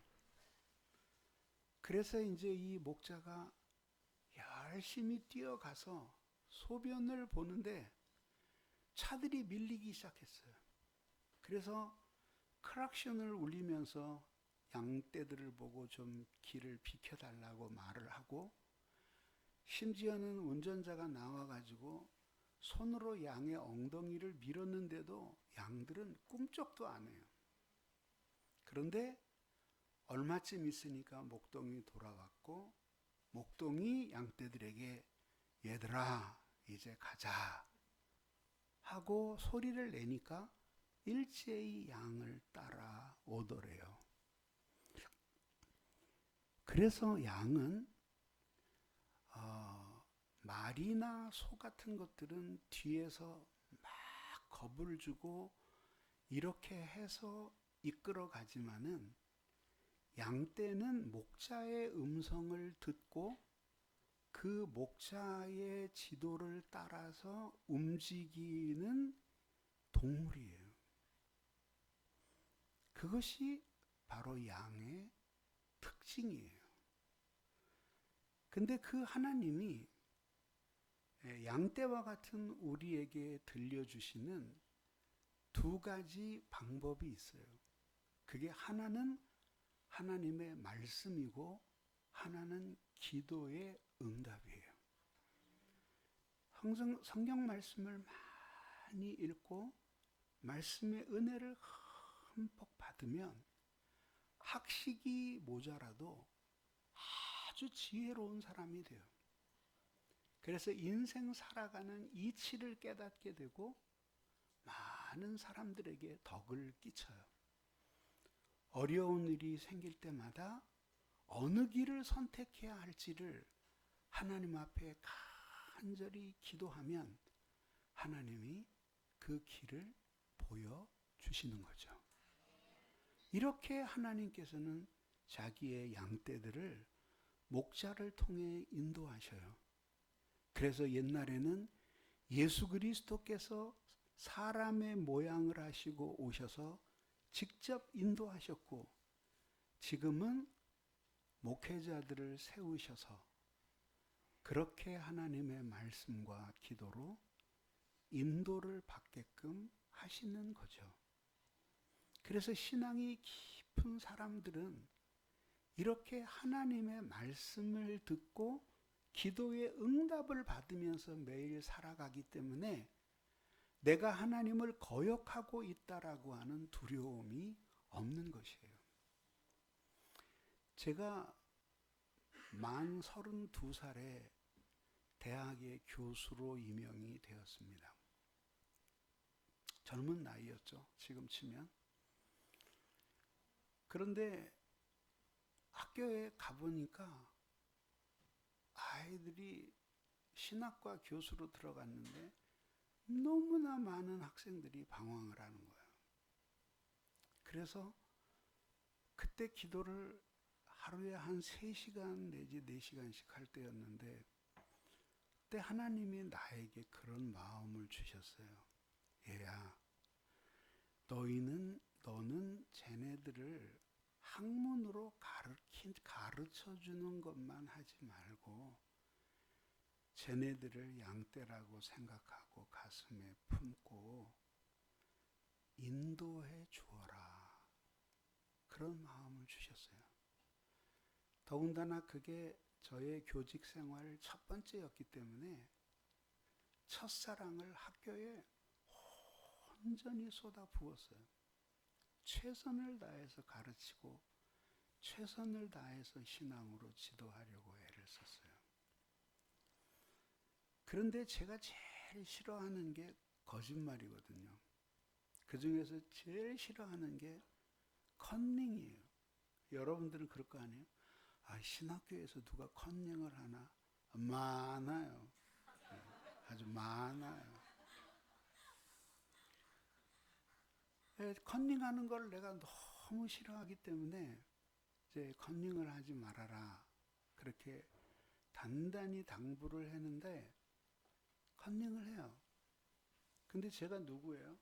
그래서 이제 이 목자가 열심히 뛰어가서 소변을 보는데 차들이 밀리기 시작했어요. 그래서 크락션을 울리면서 양떼들을 보고 좀 길을 비켜달라고 말을 하고 심지어는 운전자가 나와가지고 손으로 양의 엉덩이를 밀었는데도 양들은 꿈쩍도 안 해요. 그런데 얼마쯤 있으니까 목동이 돌아왔고 목동이 양떼들에게 얘들아 이제 가자 하고 소리를 내니까 일제히 양을 따라오더래요. 그래서 양은 말이나 소 같은 것들은 뒤에서 막 겁을 주고 이렇게 해서 이끌어 가지만은 양떼는 목자의 음성을 듣고 그 목자의 지도를 따라서 움직이는 동물이에요. 그것이 바로 양의 특징이에요. 근데 그 하나님이 양떼와 같은 우리에게 들려주시는 두 가지 방법이 있어요. 그게 하나는 하나님의 말씀이고 하나는 기도의 응답이에요. 항상 성경 말씀을 많이 읽고 말씀의 은혜를 흠뻑 받으면 학식이 모자라도 아주 지혜로운 사람이 돼요. 그래서 인생 살아가는 이치를 깨닫게 되고 많은 사람들에게 덕을 끼쳐요. 어려운 일이 생길 때마다 어느 길을 선택해야 할지를 하나님 앞에 간절히 기도하면 하나님이 그 길을 보여주시는 거죠. 이렇게 하나님께서는 자기의 양떼들을 목자를 통해 인도하셔요. 그래서 옛날에는 예수 그리스도께서 사람의 모양을 하시고 오셔서 직접 인도하셨고 지금은 목회자들을 세우셔서 그렇게 하나님의 말씀과 기도로 인도를 받게끔 하시는 거죠. 그래서 신앙이 깊은 사람들은 이렇게 하나님의 말씀을 듣고 기도의 응답을 받으면서 매일 살아가기 때문에 내가 하나님을 거역하고 있다라고 하는 두려움이 없는 것이에요. 제가 만 32살에 대학의 교수로 임명이 되었습니다. 젊은 나이였죠. 지금 치면. 그런데 학교에 가보니까 아이들이 신학과 교수로 들어갔는데 너무나 많은 학생들이 방황을 하는 거예요. 그래서 그때 기도를 하루에 한 3시간 내지 4시간씩 할 때였는데 그때 하나님이 나에게 그런 마음을 주셨어요. 얘야, 너는 쟤네들을 학문으로 가르쳐 주는 것만 하지 말고 쟤네들을 양떼라고 생각하고 가슴에 품고 인도해 주어라. 그런 마음을 주셨어요. 더군다나 그게 저의 교직 생활 첫 번째였기 때문에 첫사랑을 학교에 온전히 쏟아 부었어요. 최선을 다해서 가르치고 최선을 다해서 신앙으로 지도하려고 애를 썼어요. 그런데 제가 제일 싫어하는 게 거짓말이거든요. 그 중에서 제일 싫어하는 게 컨닝이에요. 여러분들은 그럴 거 아니에요? 신학교에서 누가 컨닝을 하나? 많아요. 아주 많아요. 컨닝하는 걸 내가 너무 싫어하기 때문에 이제 컨닝을 하지 말아라. 그렇게 단단히 당부를 했는데 컨닝을 해요. 근데 제가 누구예요?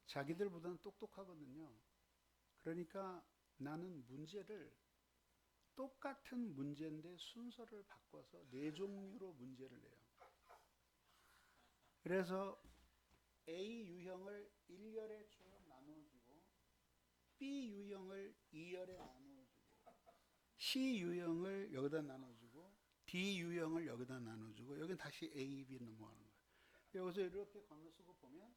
자기들보다는 똑똑하거든요. 그러니까 나는 문제를 똑같은 문제인데 순서를 바꿔서 4종류로 문제를 내요. 그래서 A 유형을 1열에 쭉 나눠주고 B 유형을 2열에 나눠주고 C 유형을 여기다 나눠주고 D 유형을 여기다 나눠주고 여긴 다시 A, B 넘어가는 거예요. 여기서 이렇게 건너쓰고 보면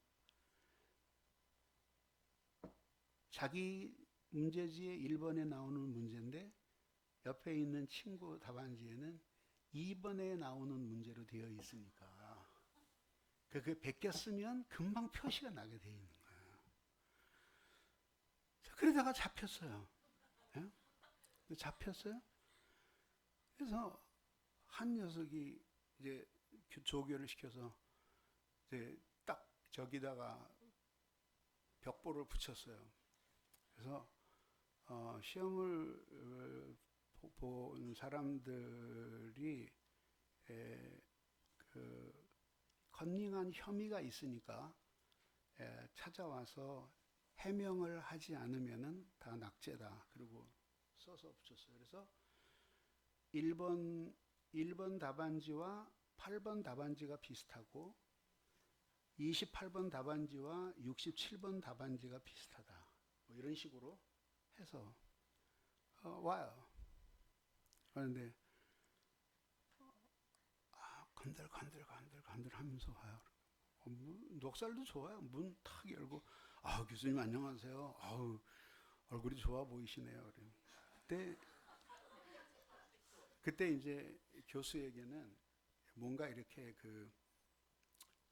자기 문제지에 1번에 나오는 문제인데 옆에 있는 친구 답안지에는 2번에 나오는 문제로 되어 있으니까 그게 베꼈으면 금방 표시가 나게 돼 있는 거예요. 그러다가 잡혔어요. 예? 잡혔어요. 그래서 한 녀석이 이제 조교를 시켜서 이제 딱 저기다가 벽보를 붙였어요. 그래서 시험을 본 사람들이 그 컨닝한 혐의가 있으니까 찾아와서 해명을 하지 않으면은 다 낙제다. 그리고 써서 붙였어요. 그래서 1번 답안지와 8번 답안지가 비슷하고 28번 답안지와 67번 답안지가 비슷하다. 뭐 이런 식으로 해서 와요. 그런데 건들 하면서 와요. 녹살도 좋아요. 문 탁 열고 교수님 안녕하세요. 얼굴이 좋아 보이시네요. 그때 이제 교수에게는 뭔가 이렇게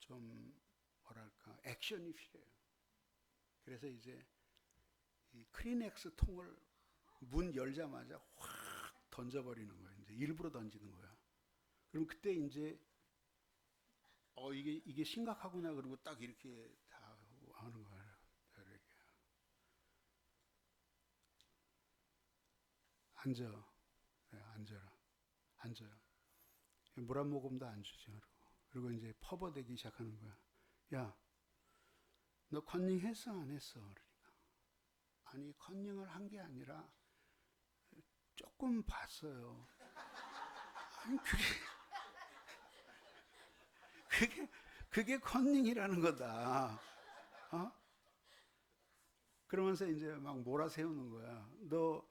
좀 뭐랄까 액션이 필요해요. 그래서 이제 이 크리넥스 통을 문 열자마자 확 던져버리는 거예요. 이제 일부러 던지는 거야. 그럼 그때 이제 이게 심각하구나 그러고 딱 이렇게 다 하는 거예요. 이렇게. 앉아. 네, 앉아요. 물 한 모금도 안 주죠. 그리고 이제 퍼버대기 시작하는 거야. 야, 너 컨닝 했어 안 했어? 그러니까 아니 컨닝을 한 게 아니라 조금 봤어요. 아니 그게 컨닝이라는 거다. 그러면서 이제 막 몰아세우는 거야. 너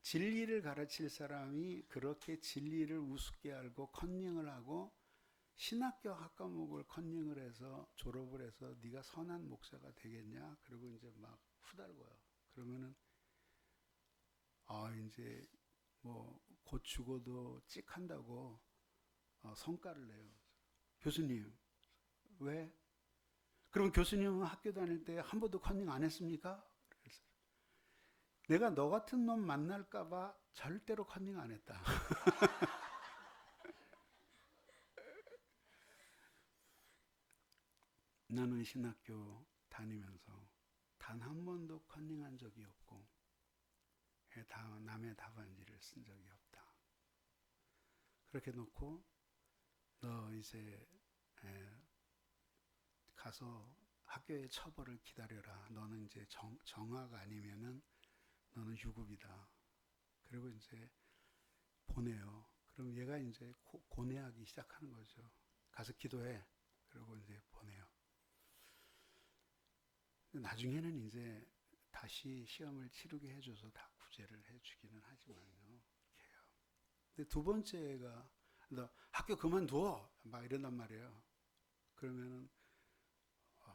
진리를 가르칠 사람이 그렇게 진리를 우습게 알고 컨닝을 하고 신학교 학과목을 컨닝을 해서 졸업을 해서 네가 선한 목사가 되겠냐? 그리고 이제 막 후달고요. 그러면은 이제 뭐 곧 죽어도 찍한다고 성과를 내요. 교수님 왜? 그럼 교수님은 학교 다닐 때 한 번도 컨닝 안 했습니까? 그래서 내가 너 같은 놈 만날까봐 절대로 컨닝 안 했다. 나는 신학교 다니면서 단 한 번도 컨닝한 적이 없고 남의 답안지를 쓴 적이 없다. 그렇게 놓고 너 이제 가서 학교의 처벌을 기다려라. 너는 이제 정학 아니면은 너는 유급이다. 그리고 이제 보내요. 그럼 얘가 이제 고뇌하기 시작하는 거죠. 가서 기도해. 그리고 이제 보내요. 나중에는 이제 다시 시험을 치르게 해줘서 다 구제를 해주기는 하지만요. 이렇게 해요. 근데 두 번째가 너 학교 그만둬 막 이런단 말이에요. 그러면은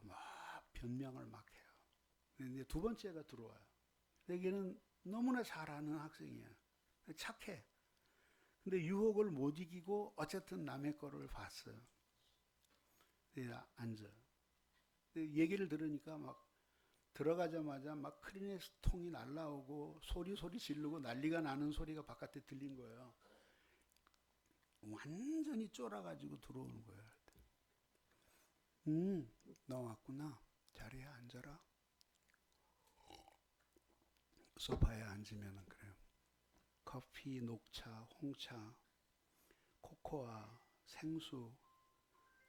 막 변명을 막 해요. 근데 이제 두 번째가 들어와요. 여기는 너무나 잘하는 학생이야. 착해. 근데 유혹을 못 이기고 어쨌든 남의 거를 봤어요. 앉아. 얘기를 들으니까 막 들어가자마자 막 크리넥스 통이 날라오고 소리 지르고 난리가 나는 소리가 바깥에 들린 거예요. 완전히 쫄아가지고 들어오는 거예요. 너 왔구나. 자리에 앉아라. 소파에 앉으면 그래요. 커피, 녹차, 홍차, 코코아, 생수,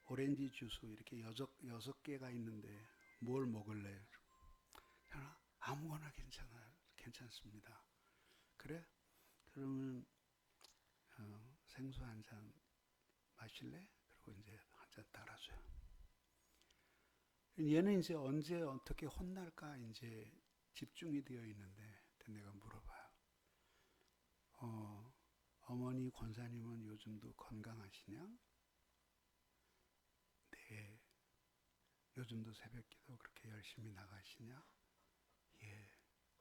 오렌지 주스 이렇게 여섯 개가 있는데 뭘 먹을래? 아무거나 괜찮습니다. 그래? 그러면 생수 한 잔 마실래? 그리고 이제 한 잔 따라줘요. 얘는 이제 언제 어떻게 혼날까 이제 집중이 되어 있는데 내가 물어봐요. 어머니 권사님은 요즘도 건강하시냐? 네. 요즘도 새벽기도 그렇게 열심히 나가시냐? 예.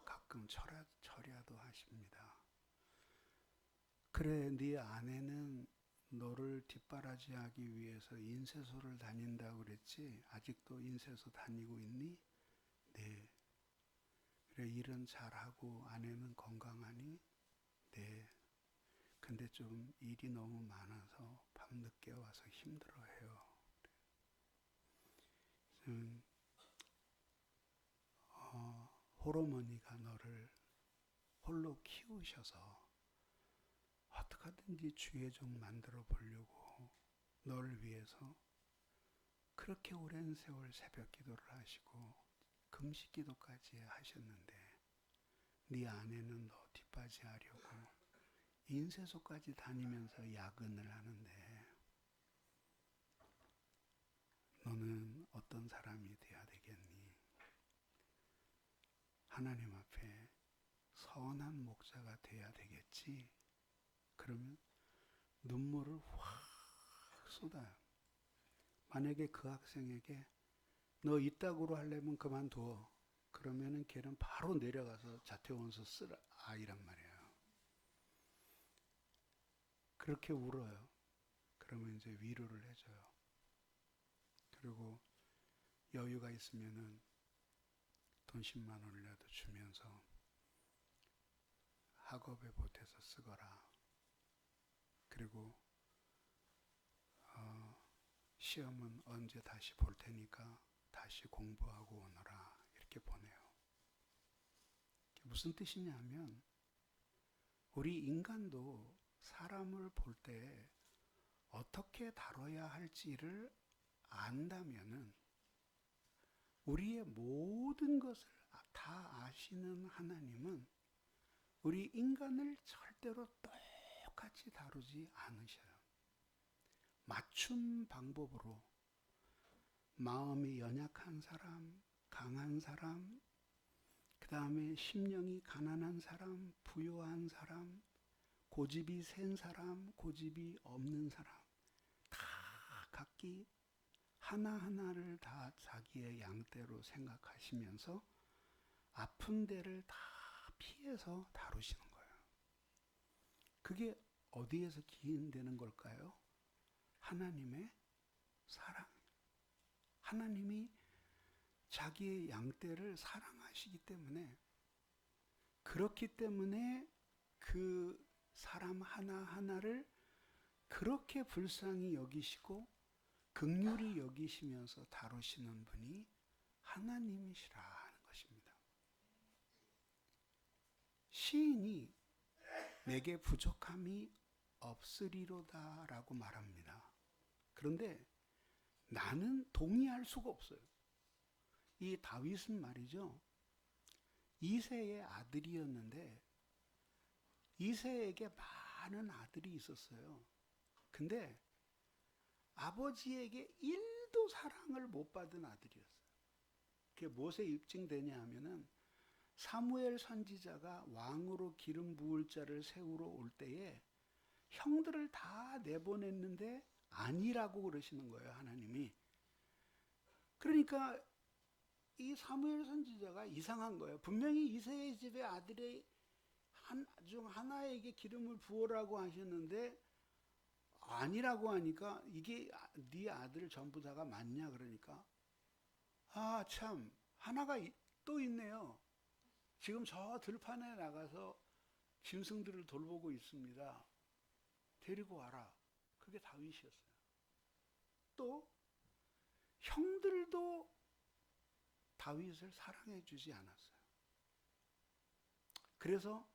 가끔 철야도 하십니다. 그래, 네 아내는 너를 뒷바라지하기 위해서 인쇄소를 다닌다고 그랬지? 아직도 인쇄소 다니고 있니? 네. 그래, 일은 잘하고 아내는 건강하니? 네. 근데 좀 일이 너무 많아서 밤늦게 와서 힘들어해요. 호르머니가 너를 홀로 키우셔서 어떻게 하든지 주의 종 만들어 보려고 너를 위해서 그렇게 오랜 세월 새벽 기도를 하시고 금식 기도까지 하셨는데 네 아내는 너 뒷바지하려고 인쇄소까지 다니면서 야근을 하는데 너는 어떤 사람이 돼야 되겠니? 하나님 앞에 선한 목자가 돼야 되겠지? 그러면 눈물을 확 쏟아요. 만약에 그 학생에게 너 이따구로 하려면 그만둬. 그러면은 걔는 바로 내려가서 자퇴원서 쓸 아이란 말이에요. 그렇게 울어요. 그러면 이제 위로를 해줘요. 그리고 여유가 있으면은 돈 10만 원이라도 주면서 학업에 보태서 쓰거라. 그리고 시험은 언제 다시 볼 테니까 다시 공부하고 오너라. 이렇게 보내요. 무슨 뜻이냐면 우리 인간도 사람을 볼 때 어떻게 다뤄야 할지를 안다면은 우리의 모든 것을 다 아시는 하나님은 우리 인간을 절대로 똑같이 다루지 않으셔요. 맞춤 방법으로 마음이 연약한 사람, 강한 사람, 그 다음에 심령이 가난한 사람, 부유한 사람, 고집이 센 사람, 고집이 없는 사람 다 각기 하나하나를 다 자기의 양떼로 생각하시면서 아픈 데를 다 피해서 다루시는 거예요. 그게 어디에서 기인되는 걸까요? 하나님의 사랑. 하나님이 자기의 양떼를 사랑하시기 때문에 그렇기 때문에 그 사람 하나하나를 그렇게 불쌍히 여기시고 긍휼히 여기시면서 다루시는 분이 하나님이시라 하는 것입니다. 시인이 내게 부족함이 없으리로다라고 말합니다. 그런데 나는 동의할 수가 없어요. 이 다윗은 말이죠. 이새의 아들이었는데 이새에게 많은 아들이 있었어요. 근데 아버지에게 1도 사랑을 못 받은 아들이었어요. 그게 무엇에 입증되냐 하면은 사무엘 선지자가 왕으로 기름 부을 자를 세우러 올 때에 형들을 다 내보냈는데 아니라고 그러시는 거예요, 하나님이. 그러니까 이 사무엘 선지자가 이상한 거예요. 분명히 이새의 집의 아들의 중 하나에게 기름을 부으라고 하셨는데 아니라고 하니까 이게 네 아들 전부 다가 맞냐 그러니까 아 참 하나가 또 있네요. 지금 저 들판에 나가서 짐승들을 돌보고 있습니다. 데리고 와라. 그게 다윗이었어요. 또 형들도 다윗을 사랑해 주지 않았어요. 그래서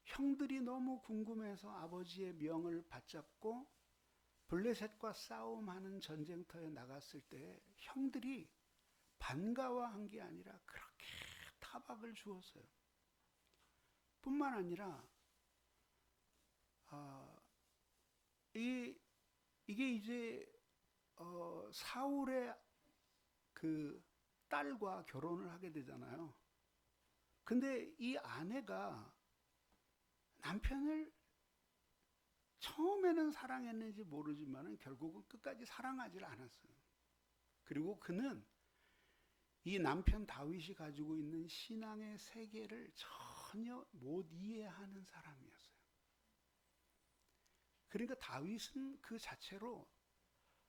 형들이 너무 궁금해서 아버지의 명을 받잡고 블레셋과 싸움하는 전쟁터에 나갔을 때 형들이 반가워한 게 아니라 그렇게 타박을 주었어요. 뿐만 아니라 이게 이제 사울의 그 딸과 결혼을 하게 되잖아요. 근데 이 아내가 남편을 처음에는 사랑했는지 모르지만 결국은 끝까지 사랑하지 않았어요. 그리고 그는 이 남편 다윗이 가지고 있는 신앙의 세계를 전혀 못 이해하는 사람이었어요. 그러니까 다윗은 그 자체로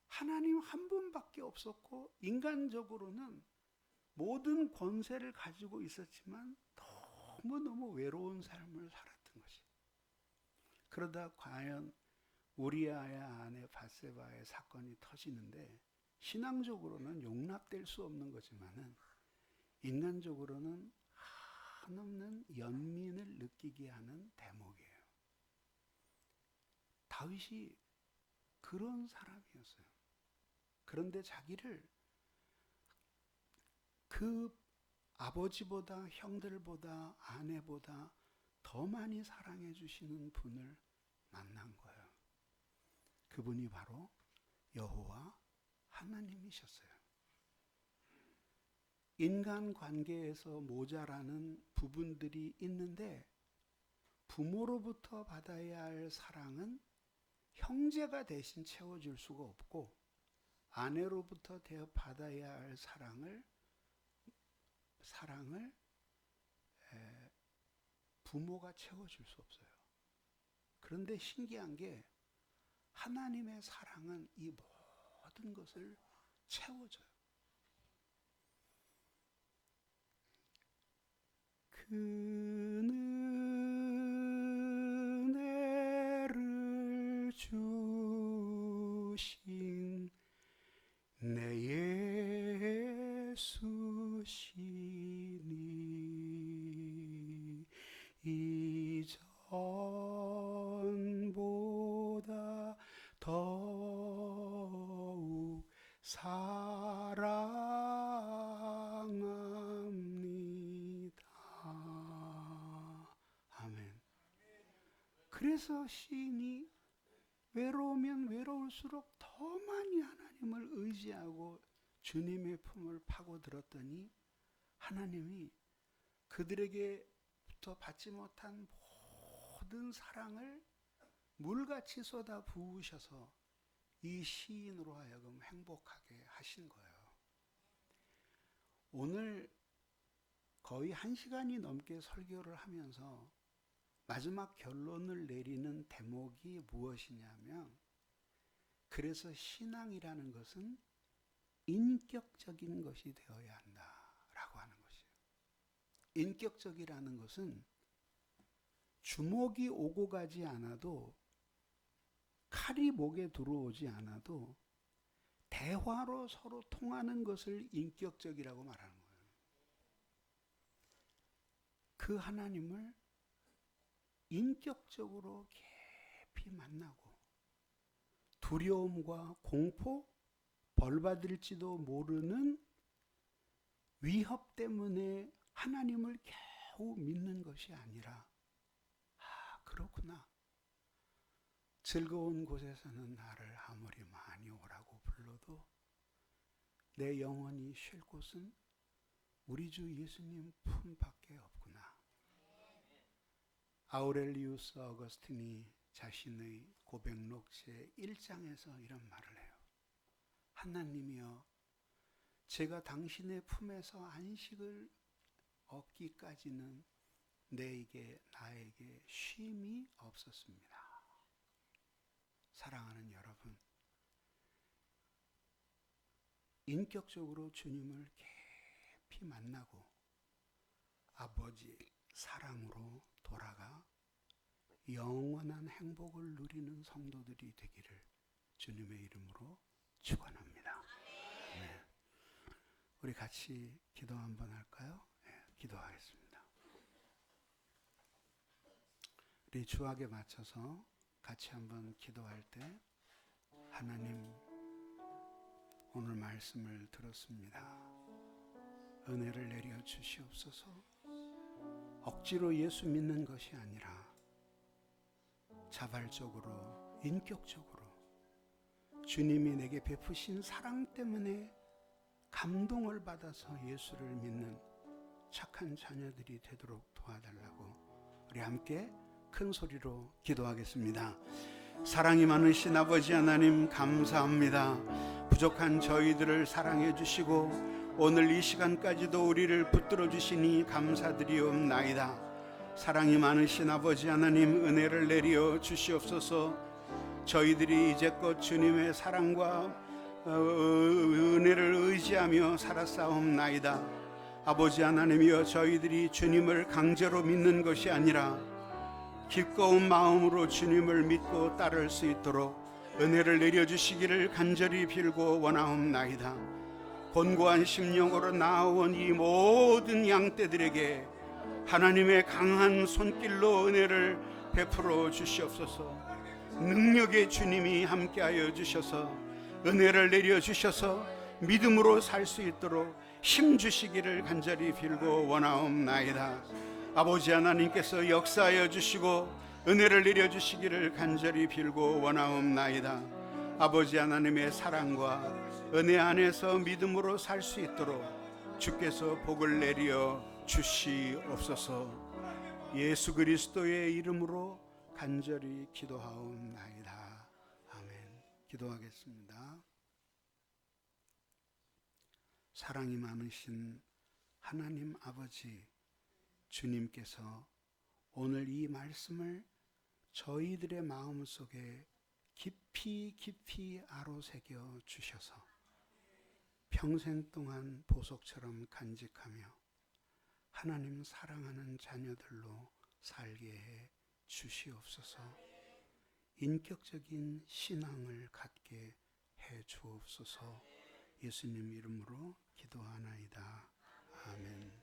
하나님 한 분밖에 없었고 인간적으로는 모든 권세를 가지고 있었지만 너무너무 외로운 삶을 살았던 것이. 그러다 과연 우리아의 아내 밧세바의 사건이 터지는데 신앙적으로는 용납될 수 없는 거지만은 인간적으로는 한없는 연민을 느끼게 하는 대목이에요. 다윗이 그런 사람이었어요. 그런데 자기를 그 아버지보다 형들보다 아내보다 더 많이 사랑해 주시는 분을 만난 거예요. 그분이 바로 여호와 하나님이셨어요. 인간관계에서 모자라는 부분들이 있는데 부모로부터 받아야 할 사랑은 형제가 대신 채워줄 수가 없고 아내로부터 받아야 할 사랑을 부모가 채워줄 수 없어요. 그런데 신기한 게 하나님의 사랑은 이 모든 것을 채워줘요. 그 은혜를 주신 내 예수시니 이전보다 더욱 사랑합니다. 아멘. 그래서 시인이 외로우면 외로울수록 더 많이 하나님을 의지하고 주님의 품을 파고들었더니 하나님이 그들에게부터 받지 못한 모든 사랑을 물같이 쏟아 부으셔서 이 시인으로 하여금 행복하게 하신 거예요. 오늘 거의 1시간이 넘게 설교를 하면서 마지막 결론을 내리는 대목이 무엇이냐면, 그래서 신앙이라는 것은 인격적인 것이 되어야 한다라고 하는 것이에요. 인격적이라는 것은 주먹이 오고 가지 않아도, 칼이 목에 들어오지 않아도 대화로 서로 통하는 것을 인격적이라고 말하는 거예요. 그 하나님을 인격적으로 깊이 만나고 두려움과 공포, 벌받을지도 모르는 위협 때문에 하나님을 겨우 믿는 것이 아니라, 그렇구나, 즐거운 곳에서는 나를 아무리 많이 오라고 불러도 내 영혼이 쉴 곳은 우리 주 예수님 품밖에 없구나. 아우렐리우스 어거스틴이 자신의 고백록 제1장에서 이런 말을 해요. 하나님이여, 제가 당신의 품에서 안식을 얻기까지는 나에게 쉼이 없었습니다. 사랑하는 여러분, 인격적으로 주님을 깊이 만나고 아버지 사랑으로 돌아가 영원한 행복을 누리는 성도들이 되기를 주님의 이름으로 축원합니다. 네. 우리 같이 기도 한번 할까요? 네, 기도하겠습니다. 우리 주악에 맞춰서 같이 한번 기도할 때, 하나님, 오늘 말씀을 들었습니다. 은혜를 내려 주시옵소서. 억지로 예수 믿는 것이 아니라 자발적으로, 인격적으로 주님이 내게 베푸신 사랑 때문에 감동을 받아서 예수를 믿는 착한 자녀들이 되도록 도와달라고 우리 함께 큰 소리로 기도하겠습니다. 사랑이 많으신 아버지 하나님, 감사합니다. 부족한 저희들을 사랑해 주시고 오늘 이 시간까지도 우리를 붙들어 주시니 감사드리옵나이다. 사랑이 많으신 아버지 하나님, 은혜를 내려 주시옵소서. 저희들이 이제껏 주님의 사랑과 은혜를 의지하며 살았사옵나이다. 아버지 하나님이여, 저희들이 주님을 강제로 믿는 것이 아니라 기꺼운 마음으로 주님을 믿고 따를 수 있도록 은혜를 내려주시기를 간절히 빌고 원하옵나이다. 곤고한 심령으로 나아온 이 모든 양떼들에게 하나님의 강한 손길로 은혜를 베풀어 주시옵소서. 능력의 주님이 함께하여 주셔서 은혜를 내려주셔서 믿음으로 살 수 있도록 힘 주시기를 간절히 빌고 원하옵나이다. 아버지 하나님께서 역사하여 주시고 은혜를 내려주시기를 간절히 빌고 원하옵나이다. 아버지 하나님의 사랑과 은혜 안에서 믿음으로 살 수 있도록 주께서 복을 내려 주시옵소서. 예수 그리스도의 이름으로 간절히 기도하옵나이다. 아멘. 기도하겠습니다. 사랑이 많으신 하나님 아버지, 주님께서 오늘 이 말씀을 저희들의 마음속에 깊이 깊이 아로새겨 주셔서 평생 동안 보석처럼 간직하며 하나님 사랑하는 자녀들로 살게 해 주시옵소서. 인격적인 신앙을 갖게 해 주옵소서. 예수님 이름으로 기도하나이다. 아멘.